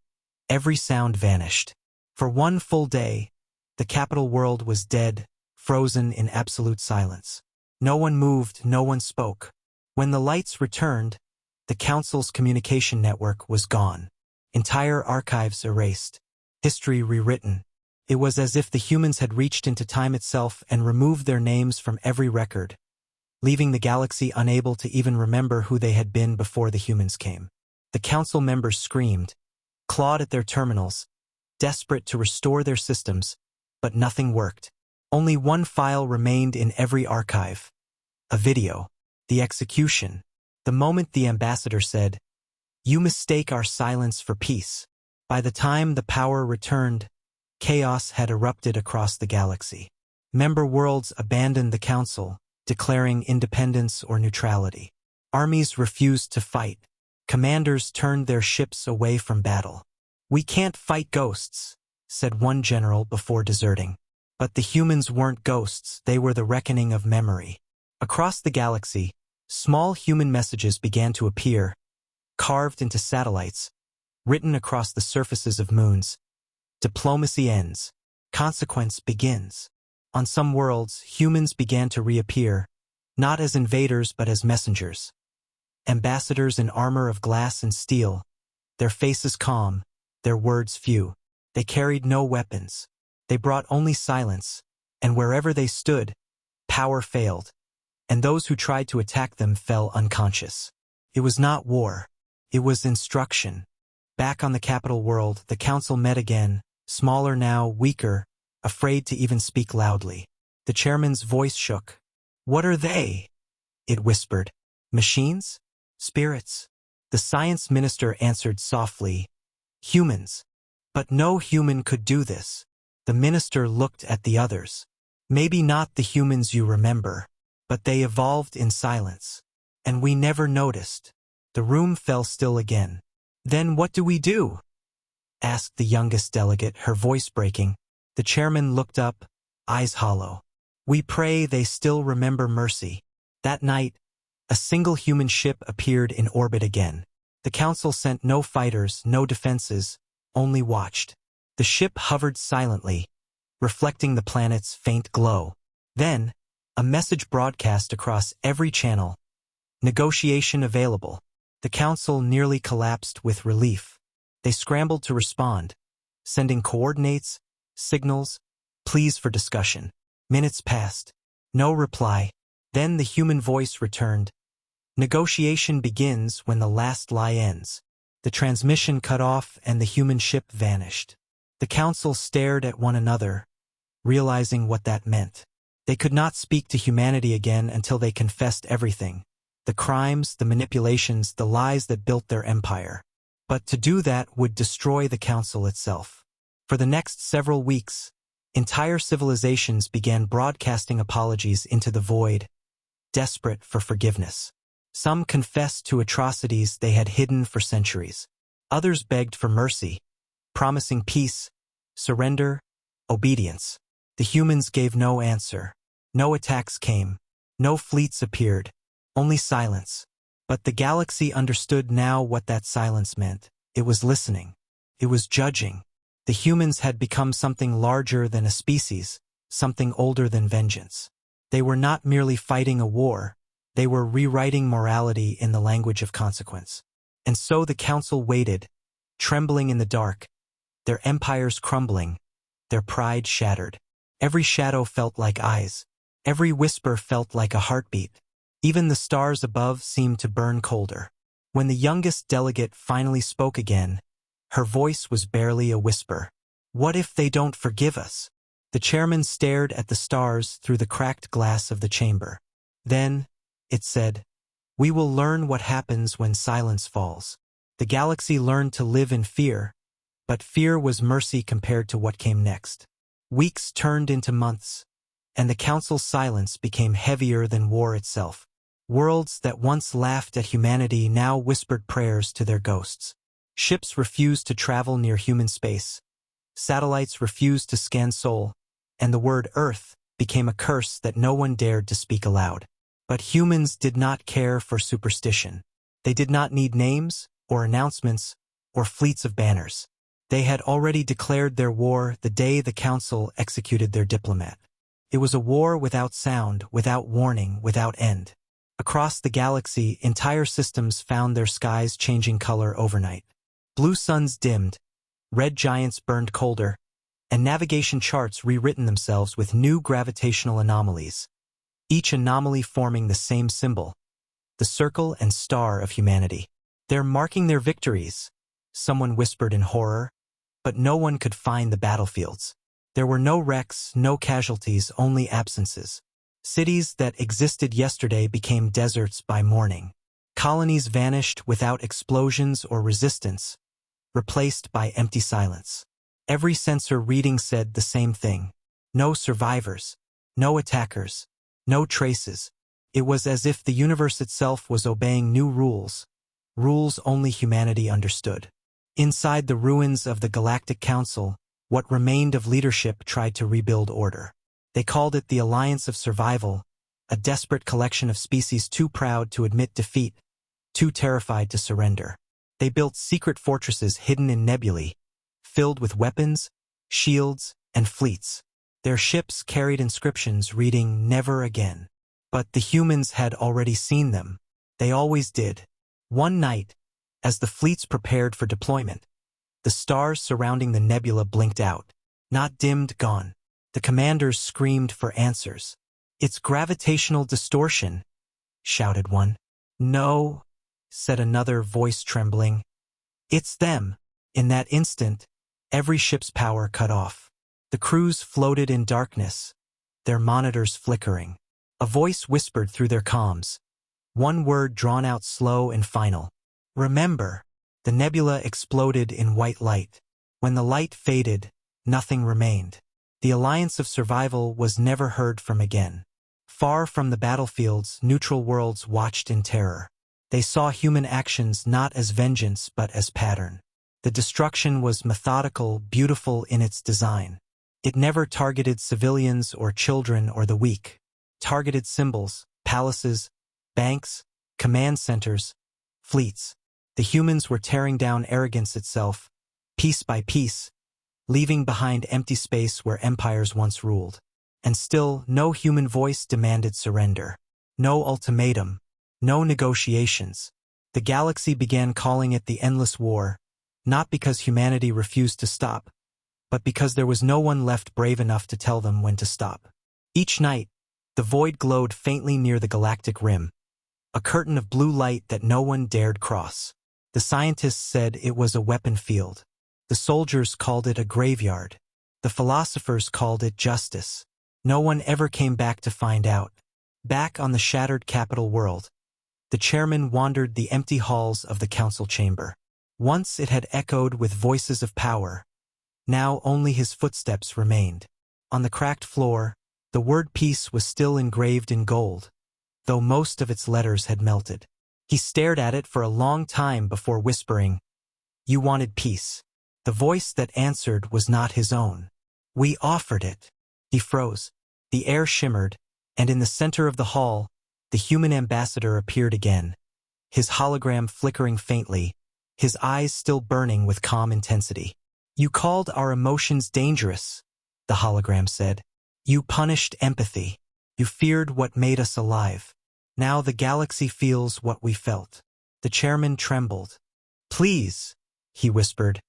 [SPEAKER 1] every sound vanished. For one full day, the capital world was dead, frozen in absolute silence. No one moved, no one spoke. When the lights returned, the Council's communication network was gone. Entire archives erased. History rewritten. It was as if the humans had reached into time itself and removed their names from every record, leaving the galaxy unable to even remember who they had been before the humans came. The Council members screamed, clawed at their terminals, desperate to restore their systems, but nothing worked. Only one file remained in every archive: a video. The execution. The moment the ambassador said, "You mistake our silence for peace." By the time the power returned, chaos had erupted across the galaxy. Member worlds abandoned the Council, declaring independence or neutrality. Armies refused to fight. Commanders turned their ships away from battle. "We can't fight ghosts," said one general before deserting. But the humans weren't ghosts, they were the reckoning of memory. Across the galaxy, small human messages began to appear, carved into satellites, written across the surfaces of moons. Diplomacy ends. Consequence begins. On some worlds, humans began to reappear, not as invaders but as messengers. Ambassadors in armor of glass and steel, their faces calm, their words few. They carried no weapons. They brought only silence, and wherever they stood, power failed, and those who tried to attack them fell unconscious. It was not war. It was instruction. Back on the capital world, the Council met again, smaller now, weaker, afraid to even speak loudly. The chairman's voice shook. "What are they?" it whispered. "Machines? Spirits?" The science minister answered softly, "Humans." But no human could do this. The minister looked at the others. "Maybe not the humans you remember, but they evolved in silence. And we never noticed." The room fell still again. "Then what do we do?" asked the youngest delegate, her voice breaking. The chairman looked up, eyes hollow. "We pray they still remember mercy." That night, a single human ship appeared in orbit again. The Council sent no fighters, no defenses, only watched. The ship hovered silently, reflecting the planet's faint glow. Then, a message broadcast across every channel: "Negotiation available." The Council nearly collapsed with relief. They scrambled to respond, sending coordinates, signals, pleas for discussion. Minutes passed. No reply. Then the human voice returned. "Negotiation begins when the last lie ends." The transmission cut off and the human ship vanished. The Council stared at one another, realizing what that meant. They could not speak to humanity again until they confessed everything: the crimes, the manipulations, the lies that built their empire. But to do that would destroy the Council itself. For the next several weeks, entire civilizations began broadcasting apologies into the void, desperate for forgiveness. Some confessed to atrocities they had hidden for centuries. Others begged for mercy, promising peace, surrender, obedience. The humans gave no answer. No attacks came. No fleets appeared, only silence. But the galaxy understood now what that silence meant. It was listening. It was judging. The humans had become something larger than a species, something older than vengeance. They were not merely fighting a war, they were rewriting morality in the language of consequence. And so the council waited, trembling in the dark, their empires crumbling, their pride shattered. Every shadow felt like eyes. Every whisper felt like a heartbeat. Even the stars above seemed to burn colder. When the youngest delegate finally spoke again, her voice was barely a whisper. What if they don't forgive us? The chairman stared at the stars through the cracked glass of the chamber. Then, it said, we will learn what happens when silence falls. The galaxy learned to live in fear, but fear was mercy compared to what came next. Weeks turned into months, and the council's silence became heavier than war itself. Worlds that once laughed at humanity now whispered prayers to their ghosts. Ships refused to travel near human space. Satellites refused to scan Sol, and the word Earth became a curse that no one dared to speak aloud. But humans did not care for superstition. They did not need names, or announcements, or fleets of banners. They had already declared their war the day the council executed their diplomat. It was a war without sound, without warning, without end. Across the galaxy, entire systems found their skies changing color overnight. Blue suns dimmed, red giants burned colder, and navigation charts rewritten themselves with new gravitational anomalies, each anomaly forming the same symbol, the circle and star of humanity. They're marking their victories, someone whispered in horror, but no one could find the battlefields. There were no wrecks, no casualties, only absences. Cities that existed yesterday became deserts by morning. Colonies vanished without explosions or resistance, replaced by empty silence. Every sensor reading said the same thing. No survivors, no attackers, no traces. It was as if the universe itself was obeying new rules, rules only humanity understood. Inside the ruins of the Galactic Council, what remained of leadership tried to rebuild order. They called it the Alliance of Survival, a desperate collection of species too proud to admit defeat, too terrified to surrender. They built secret fortresses hidden in nebulae, filled with weapons, shields, and fleets. Their ships carried inscriptions reading, "Never again." But the humans had already seen them. They always did. One night, as the fleets prepared for deployment, the stars surrounding the nebula blinked out. Not dimmed, gone. The commanders screamed for answers. "It's gravitational distortion," shouted one. "No," said another voice trembling. "It's them." In that instant, every ship's power cut off. The crews floated in darkness, their monitors flickering. A voice whispered through their comms. One word drawn out slow and final. "Remember." The nebula exploded in white light. When the light faded, nothing remained. The Alliance of Survival was never heard from again. Far from the battlefields, neutral worlds watched in terror. They saw human actions not as vengeance but as pattern. The destruction was methodical, beautiful in its design. It never targeted civilians or children or the weak. Targeted symbols, palaces, banks, command centers, fleets. The humans were tearing down arrogance itself, piece by piece, leaving behind empty space where empires once ruled. And still, no human voice demanded surrender. No ultimatum, no negotiations. The galaxy began calling it the Endless War, not because humanity refused to stop, but because there was no one left brave enough to tell them when to stop. Each night, the void glowed faintly near the galactic rim, a curtain of blue light that no one dared cross. The scientists said it was a weapon field. The soldiers called it a graveyard. The philosophers called it justice. No one ever came back to find out. Back on the shattered capital world, the chairman wandered the empty halls of the council chamber. Once it had echoed with voices of power. Now only his footsteps remained. On the cracked floor, the word peace was still engraved in gold, though most of its letters had melted. He stared at it for a long time before whispering, "You wanted peace." The voice that answered was not his own. "We offered it." He froze. The air shimmered, And in the center of the hall, the human ambassador appeared again, his hologram flickering faintly, his eyes still burning with calm intensity. "You called our emotions dangerous," the hologram said. "You punished empathy. You feared what made us alive. Now the galaxy feels what we felt." The chairman trembled. "Please," he whispered.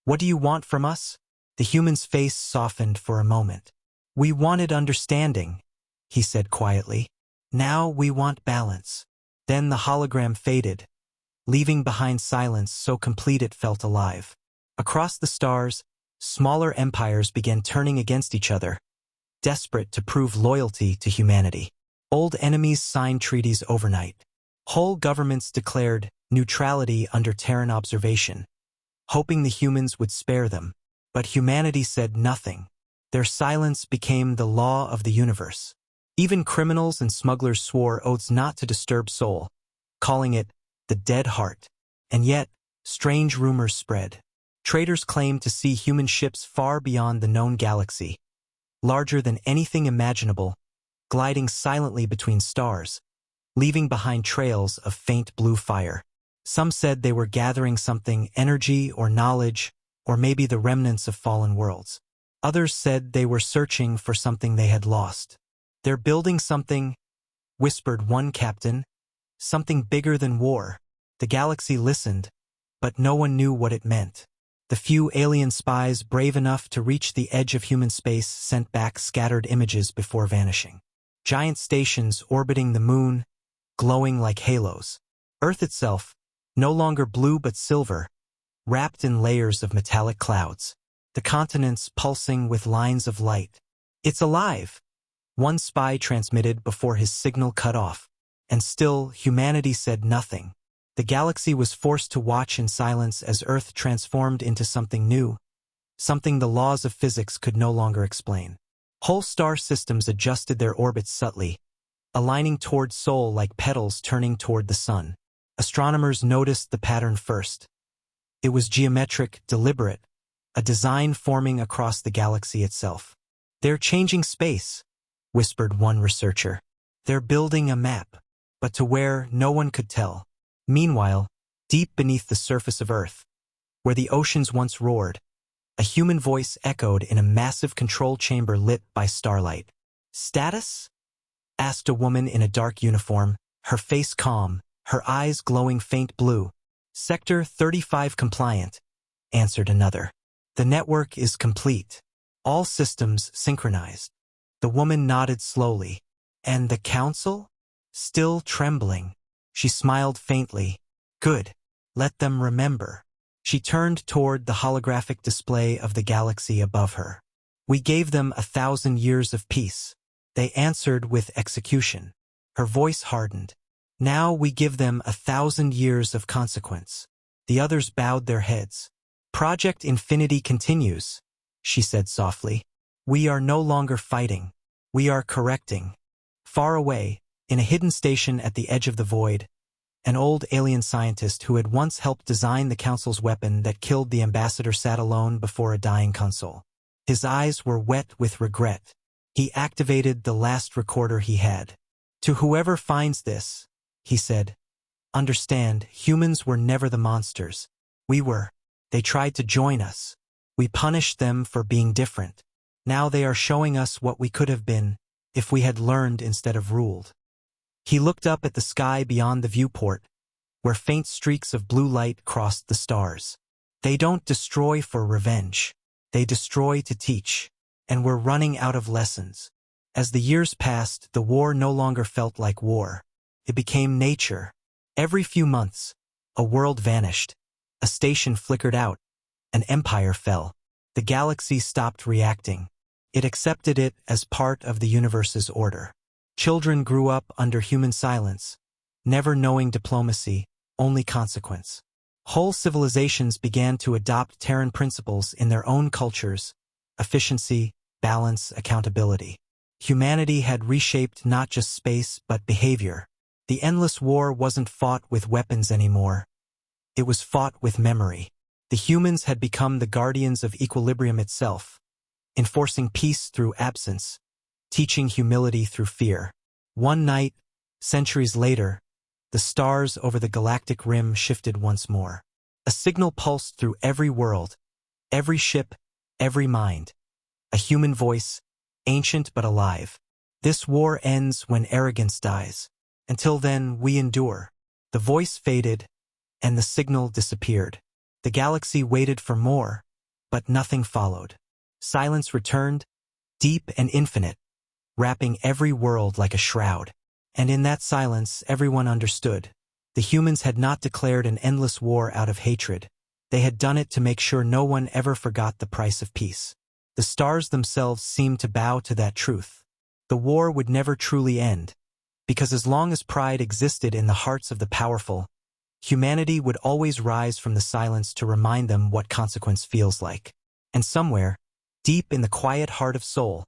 [SPEAKER 1] "What do you want from us?" The human's face softened for a moment. "We wanted understanding," he said quietly. "Now we want balance." Then the hologram faded, leaving behind silence so complete it felt alive. Across the stars, smaller empires began turning against each other, desperate to prove loyalty to humanity. Old enemies signed treaties overnight. Whole governments declared neutrality under Terran observation, hoping the humans would spare them. But humanity said nothing. Their silence became the law of the universe. Even criminals and smugglers swore oaths not to disturb Sol, calling it the dead heart. And yet, strange rumors spread. Traitors claimed to see human ships far beyond the known galaxy, larger than anything imaginable, gliding silently between stars, leaving behind trails of faint blue fire. Some said they were gathering something, energy or knowledge, or maybe the remnants of fallen worlds. Others said they were searching for something they had lost. "They're building something," whispered one captain, "something bigger than war." The galaxy listened, but no one knew what it meant. The few alien spies brave enough to reach the edge of human space sent back scattered images before vanishing. Giant stations orbiting the moon, glowing like halos. Earth itself, no longer blue but silver, wrapped in layers of metallic clouds. The continents pulsing with lines of light. "It's alive," one spy transmitted before his signal cut off. And still, humanity said nothing. The galaxy was forced to watch in silence as Earth transformed into something new, something the laws of physics could no longer explain. Whole star systems adjusted their orbits subtly, aligning toward Sol like petals turning toward the sun. Astronomers noticed the pattern first. It was geometric, deliberate, a design forming across the galaxy itself. "They're changing space," whispered one researcher. "They're building a map, but to where no one could tell." Meanwhile, deep beneath the surface of Earth, where the oceans once roared, a human voice echoed in a massive control chamber lit by starlight. "Status?" asked a woman in a dark uniform, her face calm, her eyes glowing faint blue. "Sector 35 compliant," answered another. "The network is complete. All systems synchronized." The woman nodded slowly. "And the council?" Still trembling, she smiled faintly. "Good. Let them remember." She turned toward the holographic display of the galaxy above her. "We gave them 1,000 years of peace. They answered with execution." Her voice hardened. "Now we give them 1,000 years of consequence." The others bowed their heads. "Project Infinity continues," she said softly. "We are no longer fighting. We are correcting." Far away, in a hidden station at the edge of the void, an old alien scientist who had once helped design the Council's weapon that killed the ambassador sat alone before a dying console. His eyes were wet with regret. He activated the last recorder he had. "To whoever finds this," he said, "understand, humans were never the monsters. We were. They tried to join us. We punished them for being different. Now they are showing us what we could have been, if we had learned instead of ruled." He looked up at the sky beyond the viewport, where faint streaks of blue light crossed the stars. "They don't destroy for revenge. They destroy to teach. And we're running out of lessons." As the years passed, the war no longer felt like war. It became nature. Every few months, a world vanished. A station flickered out. An empire fell. The galaxy stopped reacting. It accepted it as part of the universe's order. Children grew up under human silence, never knowing diplomacy, only consequence. Whole civilizations began to adopt Terran principles in their own cultures: efficiency, balance, accountability. Humanity had reshaped not just space but behavior. The endless war wasn't fought with weapons anymore. It was fought with memory. The humans had become the guardians of equilibrium itself, enforcing peace through absence, teaching humility through fear. One night, centuries later, the stars over the galactic rim shifted once more. A signal pulsed through every world, every ship, every mind. A human voice, ancient but alive. This war ends when arrogance dies. Until then, we endure. The voice faded, and the signal disappeared. The galaxy waited for more, but nothing followed. Silence returned, deep and infinite, wrapping every world like a shroud. And in that silence, everyone understood. The humans had not declared an endless war out of hatred. They had done it to make sure no one ever forgot the price of peace. The stars themselves seemed to bow to that truth. The war would never truly end, because as long as pride existed in the hearts of the powerful, humanity would always rise from the silence to remind them what consequence feels like. And somewhere, deep in the quiet heart of Sol,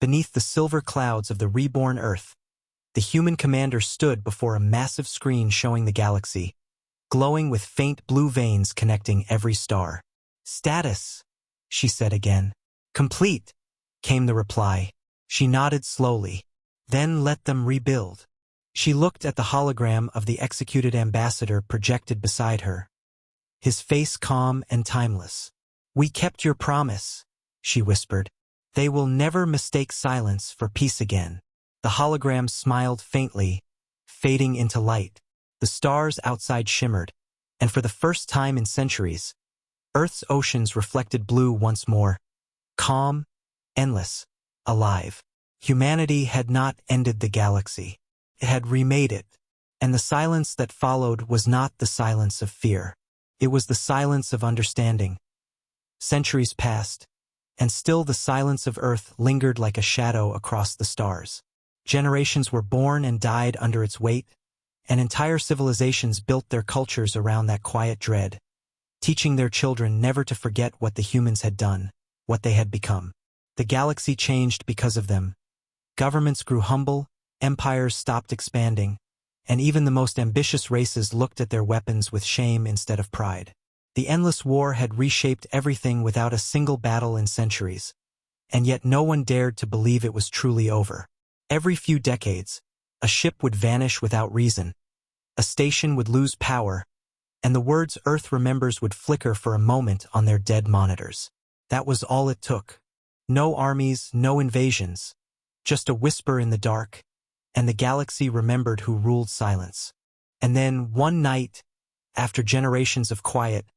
[SPEAKER 1] beneath the silver clouds of the reborn Earth, the human commander stood before a massive screen showing the galaxy, glowing with faint blue veins connecting every star. "Status," she said again. "Complete," came the reply. She nodded slowly. "Then let them rebuild." She looked at the hologram of the executed ambassador projected beside her, his face calm and timeless. "We kept your promise," she whispered. "They will never mistake silence for peace again." The hologram smiled faintly, fading into light. The stars outside shimmered, and for the first time in centuries, Earth's oceans reflected blue once more, calm, endless, alive. Humanity had not ended the galaxy. It had remade it, and the silence that followed was not the silence of fear. It was the silence of understanding. Centuries passed, and still the silence of Earth lingered like a shadow across the stars. Generations were born and died under its weight, and entire civilizations built their cultures around that quiet dread, teaching their children never to forget what the humans had done, what they had become. The galaxy changed because of them. Governments grew humble, empires stopped expanding, and even the most ambitious races looked at their weapons with shame instead of pride. The endless war had reshaped everything without a single battle in centuries, and yet no one dared to believe it was truly over. Every few decades, a ship would vanish without reason, a station would lose power, and the words Earth remembers would flicker for a moment on their dead monitors. That was all it took. No armies, no invasions, just a whisper in the dark, and the galaxy remembered who ruled silence. And then, one night, after generations of quiet,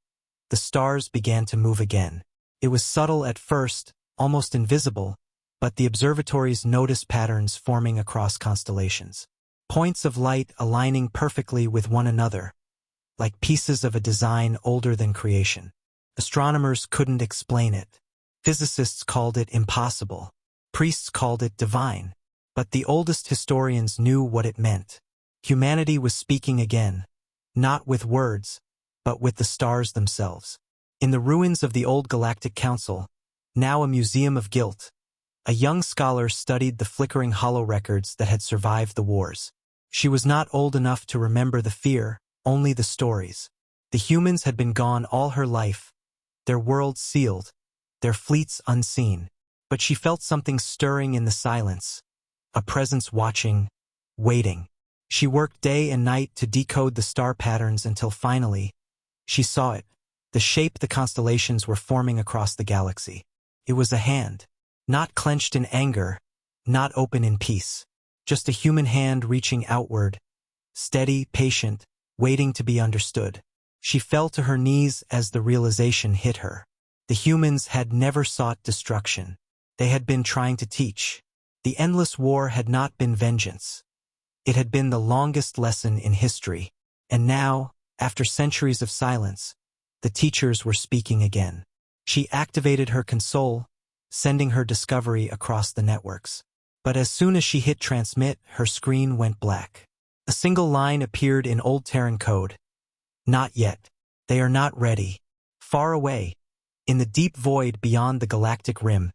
[SPEAKER 1] the stars began to move again. It was subtle at first, almost invisible, but the observatories noticed patterns forming across constellations. Points of light aligning perfectly with one another, like pieces of a design older than creation. Astronomers couldn't explain it. Physicists called it impossible. Priests called it divine. But the oldest historians knew what it meant. Humanity was speaking again, not with words, but with the stars themselves. In the ruins of the old Galactic Council, now a museum of guilt, a young scholar studied the flickering hollow records that had survived the wars. She was not old enough to remember the fear, only the stories. The humans had been gone all her life, their worlds sealed, their fleets unseen. But she felt something stirring in the silence, a presence watching, waiting. She worked day and night to decode the star patterns until finally, she saw it, the shape the constellations were forming across the galaxy. It was a hand. Not clenched in anger, not open in peace. Just a human hand reaching outward, steady, patient, waiting to be understood. She fell to her knees as the realization hit her. The humans had never sought destruction. They had been trying to teach. The endless war had not been vengeance. It had been the longest lesson in history. And now, after centuries of silence, the teachers were speaking again. She activated her console, sending her discovery across the networks. But as soon as she hit transmit, her screen went black. A single line appeared in old Terran code. "Not yet. They are not ready." Far away, in the deep void beyond the galactic rim,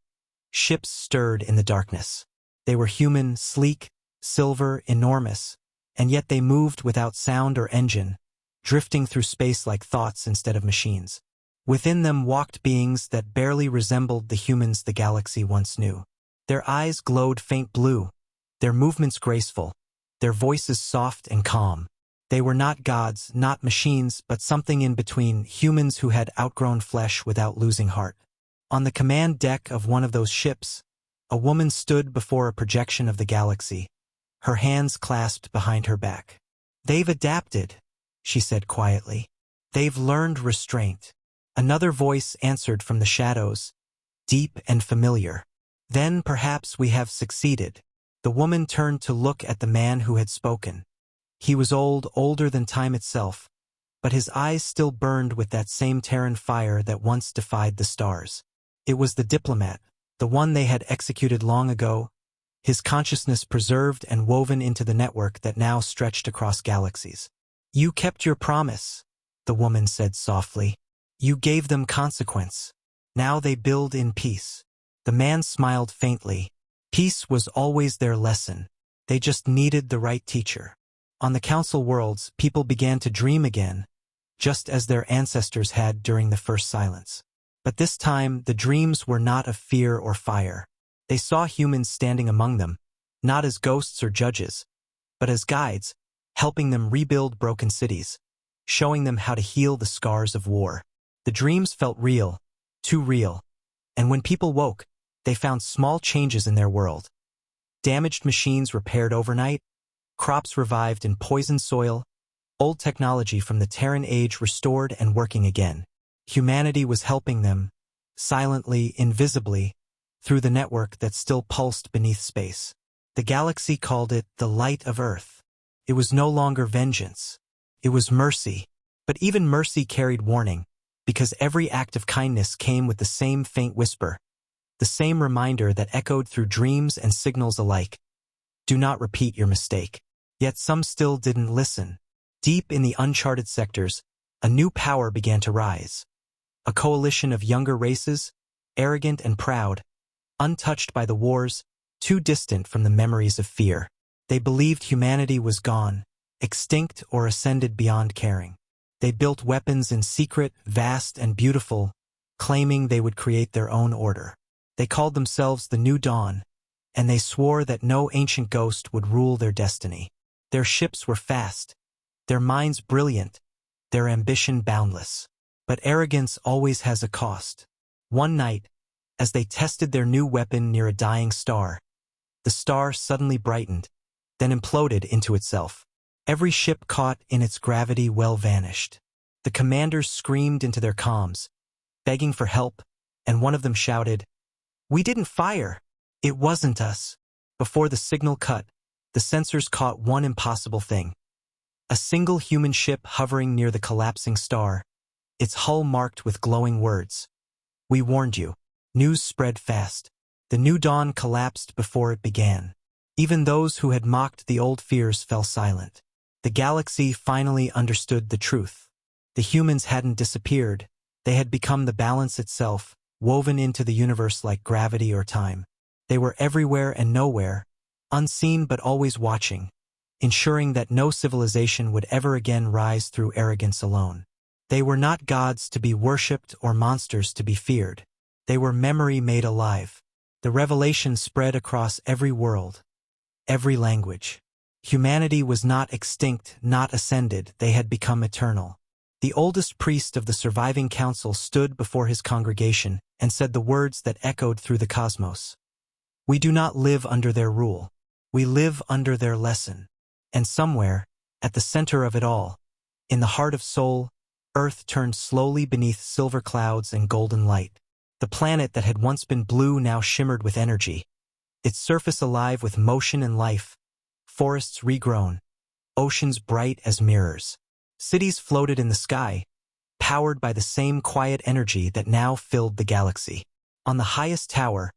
[SPEAKER 1] ships stirred in the darkness. They were human, sleek, silver, enormous, and yet they moved without sound or engine, drifting through space like thoughts instead of machines. Within them walked beings that barely resembled the humans the galaxy once knew. Their eyes glowed faint blue, their movements graceful, their voices soft and calm. They were not gods, not machines, but something in between, humans who had outgrown flesh without losing heart. On the command deck of one of those ships, a woman stood before a projection of the galaxy, her hands clasped behind her back. "They've adapted," she said quietly. "They've learned restraint." Another voice answered from the shadows, deep and familiar. "Then perhaps we have succeeded." The woman turned to look at the man who had spoken. He was old, older than time itself, but his eyes still burned with that same Terran fire that once defied the stars. It was the Diplomat, the one they had executed long ago, his consciousness preserved and woven into the network that now stretched across galaxies. "You kept your promise," the woman said softly. "You gave them consequence. Now they build in peace." The man smiled faintly. Peace was always their lesson. They just needed the right teacher. On the Council worlds, people began to dream again, just as their ancestors had during the first silence. But this time, the dreams were not of fear or fire. They saw humans standing among them, not as ghosts or judges, but as guides, helping them rebuild broken cities, showing them how to heal the scars of war. The dreams felt real, too real, and when people woke, they found small changes in their world. Damaged machines repaired overnight, crops revived in poisoned soil, old technology from the Terran age restored and working again. Humanity was helping them, silently, invisibly, through the network that still pulsed beneath space. The galaxy called it the light of Earth. It was no longer vengeance. It was mercy. But even mercy carried warning, because every act of kindness came with the same faint whisper, the same reminder that echoed through dreams and signals alike. Do not repeat your mistake. Yet some still didn't listen. Deep in the uncharted sectors, a new power began to rise. A coalition of younger races, arrogant and proud, untouched by the wars, too distant from the memories of fear. They believed humanity was gone, extinct or ascended beyond caring. They built weapons in secret, vast and beautiful, claiming they would create their own order. They called themselves the New Dawn, and they swore that no ancient ghost would rule their destiny. Their ships were fast, their minds brilliant, their ambition boundless. But arrogance always has a cost. One night, as they tested their new weapon near a dying star, the star suddenly brightened, then imploded into itself. Every ship caught in its gravity well vanished. The commanders screamed into their comms, begging for help, and one of them shouted, "We didn't fire. It wasn't us." Before the signal cut, the sensors caught one impossible thing. A single human ship hovering near the collapsing star, its hull marked with glowing words. "We warned you." News spread fast. The New Dawn collapsed before it began. Even those who had mocked the old fears fell silent. The galaxy finally understood the truth. The humans hadn't disappeared. They had become the balance itself, woven into the universe like gravity or time. They were everywhere and nowhere, unseen but always watching, ensuring that no civilization would ever again rise through arrogance alone. They were not gods to be worshipped or monsters to be feared. They were memory made alive. The revelation spread across every world, every language. Humanity was not extinct, not ascended, they had become eternal. The oldest priest of the surviving council stood before his congregation and said the words that echoed through the cosmos. "We do not live under their rule. We live under their lesson." And somewhere, at the center of it all, in the heart of Sol, Earth turned slowly beneath silver clouds and golden light. The planet that had once been blue now shimmered with energy, its surface alive with motion and life, forests regrown, oceans bright as mirrors. Cities floated in the sky, powered by the same quiet energy that now filled the galaxy. On the highest tower,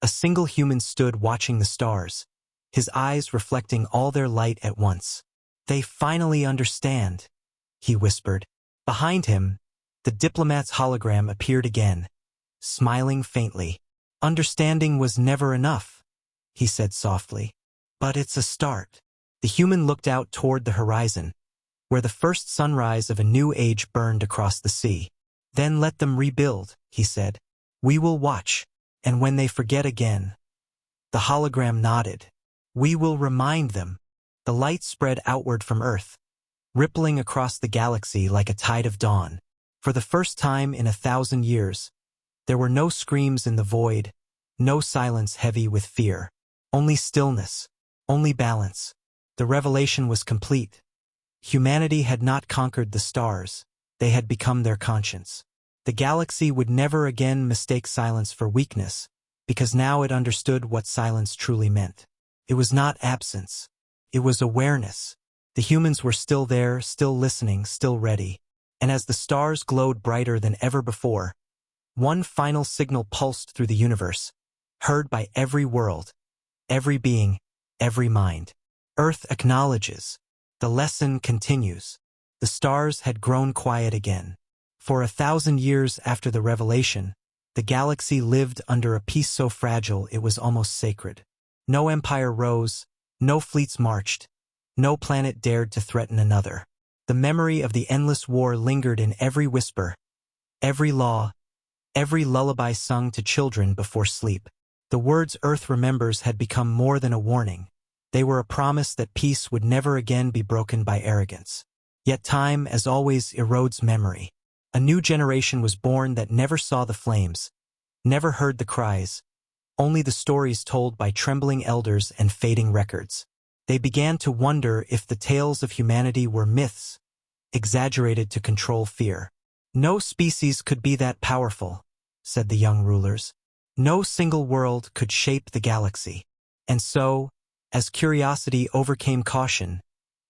[SPEAKER 1] a single human stood watching the stars, his eyes reflecting all their light at once. "They finally understand," he whispered. Behind him, the Diplomat's hologram appeared again, smiling faintly. "Understanding was never enough," he said softly. "But it's a start." The human looked out toward the horizon, where the first sunrise of a new age burned across the sea. "Then let them rebuild," he said. "We will watch, and when they forget again, The hologram nodded. We will remind them. The light spread outward from Earth, rippling across the galaxy like a tide of dawn. For the first time in 1,000 years, there were no screams in the void, no silence heavy with fear. Only stillness, only balance. The revelation was complete. Humanity had not conquered the stars, they had become their conscience. The galaxy would never again mistake silence for weakness, because now it understood what silence truly meant. It was not absence. It was awareness. The humans were still there, still listening, still ready. And as the stars glowed brighter than ever before, one final signal pulsed through the universe, heard by every world, every being, every mind. Earth acknowledges. The lesson continues. The stars had grown quiet again. For 1,000 years after the revelation, the galaxy lived under a peace so fragile it was almost sacred. No empire rose, no fleets marched, no planet dared to threaten another. The memory of the endless war lingered in every whisper, every law, every lullaby sung to children before sleep. The words Earth remembers had become more than a warning. They were a promise that peace would never again be broken by arrogance. Yet time, as always, erodes memory. A new generation was born that never saw the flames, never heard the cries, only the stories told by trembling elders and fading records. They began to wonder if the tales of humanity were myths, exaggerated to control fear. No species could be that powerful, said the young rulers. No single world could shape the galaxy. And so, as curiosity overcame caution,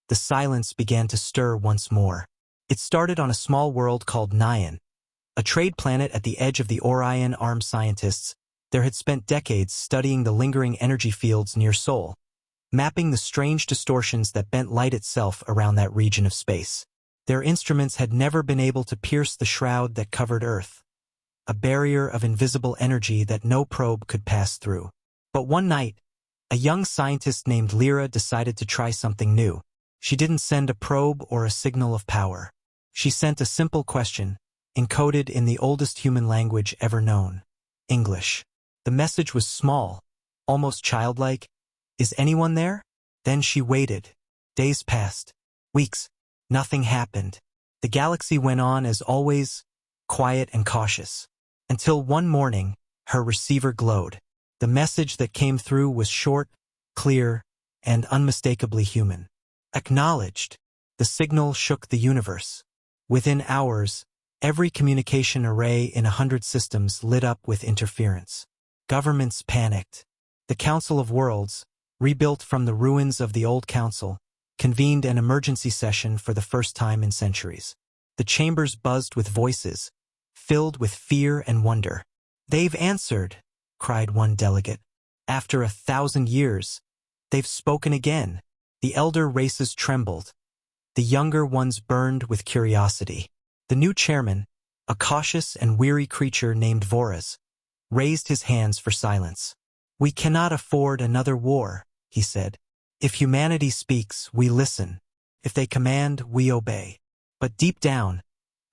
[SPEAKER 1] the silence began to stir once more. It started on a small world called Nyan, a trade planet at the edge of the Orion. Armed scientists there had spent decades studying the lingering energy fields near Sol, mapping the strange distortions that bent light itself around that region of space. Their instruments had never been able to pierce the shroud that covered Earth, a barrier of invisible energy that no probe could pass through. But one night, a young scientist named Lyra decided to try something new. She didn't send a probe or a signal of power. She sent a simple question, encoded in the oldest human language ever known, English. The message was small, almost childlike. Is anyone there? Then she waited. Days passed. Weeks. Nothing happened. The galaxy went on as always, quiet and cautious. Until one morning, her receiver glowed. The message that came through was short, clear, and unmistakably human. Acknowledged. The signal shook the universe. Within hours, every communication array in 100 systems lit up with interference. Governments panicked. The Council of Worlds, rebuilt from the ruins of the old council, convened an emergency session for the first time in centuries. The chambers buzzed with voices, filled with fear and wonder. They've answered, cried one delegate. After 1,000 years, they've spoken again. The elder races trembled. The younger ones burned with curiosity. The new chairman, a cautious and weary creature named Voraz, raised his hands for silence. We cannot afford another war, he said. If humanity speaks, we listen. If they command, we obey. But deep down,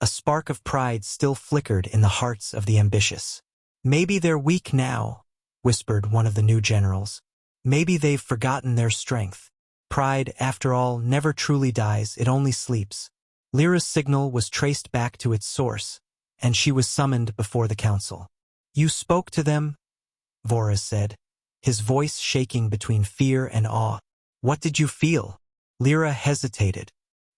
[SPEAKER 1] a spark of pride still flickered in the hearts of the ambitious. Maybe they're weak now, whispered one of the new generals. Maybe they've forgotten their strength. Pride, after all, never truly dies, it only sleeps. Lyra's signal was traced back to its source, and she was summoned before the council. You spoke to them? Voraz said, his voice shaking between fear and awe. What did you feel? Lyra hesitated.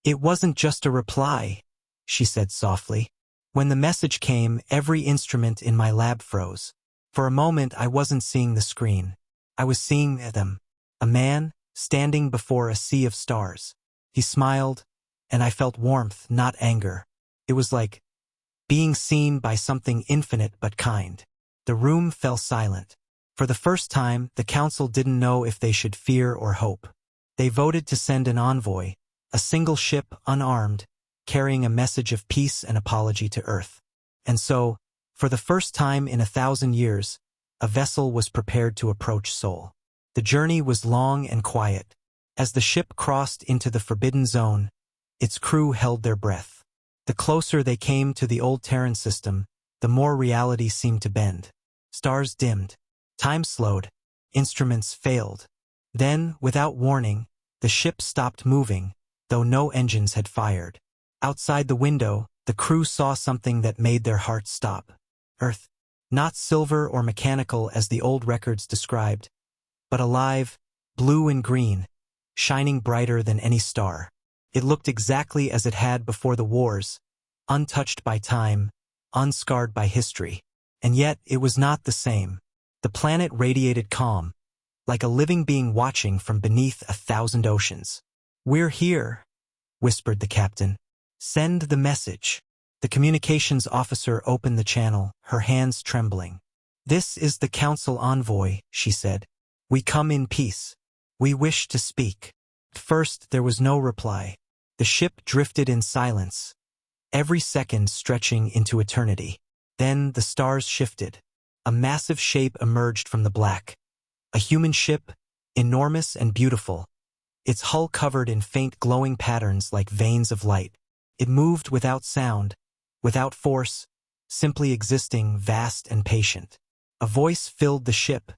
[SPEAKER 1] It wasn't just a reply, she said softly. When the message came, every instrument in my lab froze. For a moment, I wasn't seeing the screen. I was seeing them. A man, standing before a sea of stars. He smiled, and I felt warmth, not anger. It was like being seen by something infinite but kind. The room fell silent. For the first time, the council didn't know if they should fear or hope. They voted to send an envoy, a single ship, unarmed, carrying a message of peace and apology to Earth. And so, for the first time in 1,000 years, a vessel was prepared to approach Sol. The journey was long and quiet. As the ship crossed into the forbidden zone, its crew held their breath. The closer they came to the old Terran system, the more reality seemed to bend. Stars dimmed. Time slowed. instruments failed. Then, without warning, the ship stopped moving, though no engines had fired. Outside the window, the crew saw something that made their hearts stop. Earth. Not silver or mechanical as the old records described, but alive, blue and green, shining brighter than any star. It looked exactly as it had before the wars, untouched by time, unscarred by history. And yet it was not the same. The planet radiated calm, like a living being watching from beneath 1,000 oceans. "We're here," whispered the captain. "Send the message." The communications officer opened the channel, her hands trembling. "This is the council envoy," she said. "We come in peace. We wish to speak." At first there was no reply. The ship drifted in silence, every second stretching into eternity. Then the stars shifted. A massive shape emerged from the black. A human ship, enormous and beautiful, its hull covered in faint glowing patterns like veins of light. It moved without sound, without force, simply existing, vast and patient. A voice filled the ship,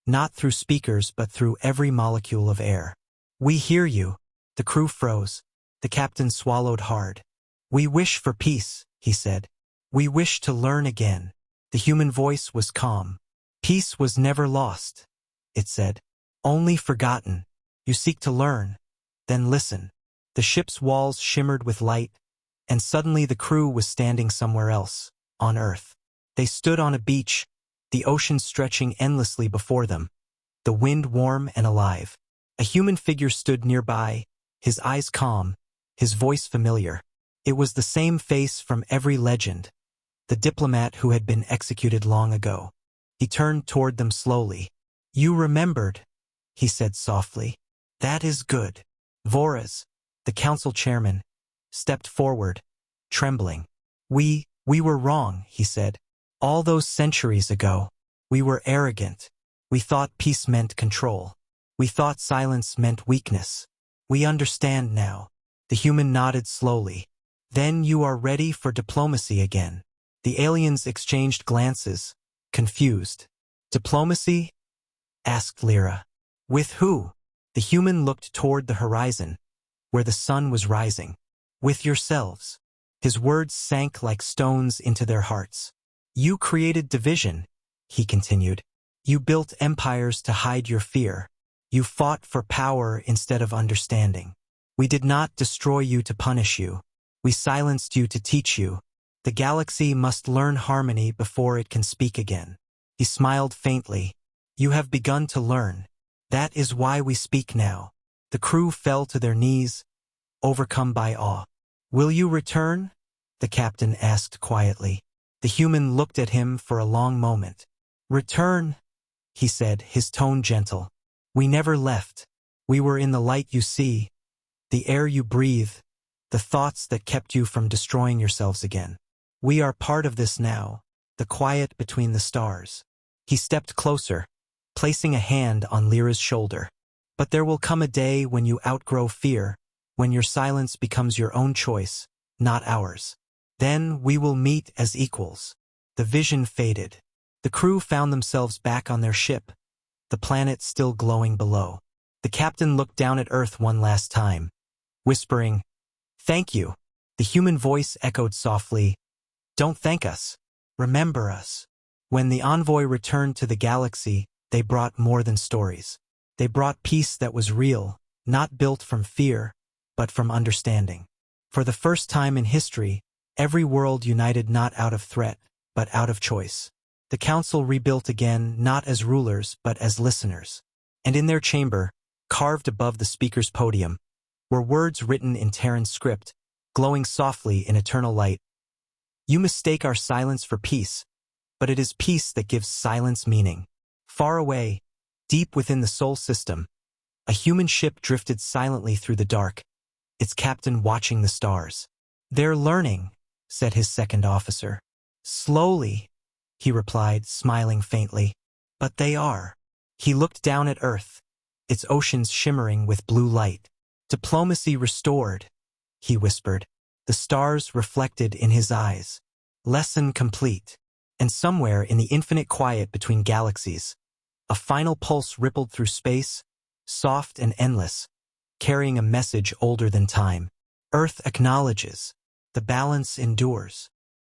[SPEAKER 1] not through speakers but through every molecule of air. "We hear you." The crew froze. The captain swallowed hard. "We wish for peace," he said. "We wish to learn again." The human voice was calm. "Peace was never lost," it said. "Only forgotten. You seek to learn. Then listen." The ship's walls shimmered with light, and suddenly the crew was standing somewhere else, on Earth. They stood on a beach, the ocean stretching endlessly before them, the wind warm and alive. A human figure stood nearby, his eyes calm, his voice familiar. It was the same face from every legend, the diplomat who had been executed long ago. He turned toward them slowly. "You remembered," he said softly. "That is good." Voraz, the council chairman, stepped forward, trembling. We were wrong," he said. "All those centuries ago, we were arrogant. We thought peace meant control. We thought silence meant weakness. We understand now." The human nodded slowly. "Then you are ready for diplomacy again." The aliens exchanged glances, confused. "Diplomacy?" asked Lyra. "With who?" The human looked toward the horizon, where the sun was rising. "With yourselves." His words sank like stones into their hearts. "You created division," he continued. "You built empires to hide your fear. You fought for power instead of understanding. We did not destroy you to punish you. We silenced you to teach you. The galaxy must learn harmony before it can speak again." He smiled faintly. "You have begun to learn. That is why we speak now." The crew fell to their knees, overcome by awe. "Will you return?" the captain asked quietly. The human looked at him for a long moment. "Return," he said, his tone gentle. "We never left. We were in the light you see, the air you breathe, the thoughts that kept you from destroying yourselves again. We are part of this now, the quiet between the stars." He stepped closer, placing a hand on Lyra's shoulder. "But there will come a day when you outgrow fear, when your silence becomes your own choice, not ours. Then we will meet as equals." The vision faded. The crew found themselves back on their ship, the planet still glowing below. The captain looked down at Earth one last time, whispering, "Thank you." The human voice echoed softly, "Don't thank us. Remember us." When the envoy returned to the galaxy, they brought more than stories. They brought peace that was real, not built from fear, but from understanding. For the first time in history, every world united not out of threat, but out of choice. The council rebuilt again, not as rulers, but as listeners. And in their chamber, carved above the speaker's podium, were words written in Terran script, glowing softly in eternal light. "You mistake our silence for peace, but it is peace that gives silence meaning." Far away, deep within the Sol system, a human ship drifted silently through the dark, its captain watching the stars. "They're learning," said his second officer. "Slowly," he replied, smiling faintly. "But they are." He looked down at Earth, its oceans shimmering with blue light. "Diplomacy restored," he whispered. The stars reflected in his eyes. "Lesson complete." And somewhere in the infinite quiet between galaxies, A final pulse rippled through space, soft and endless, carrying a message older than time. Earth acknowledges. The balance endures.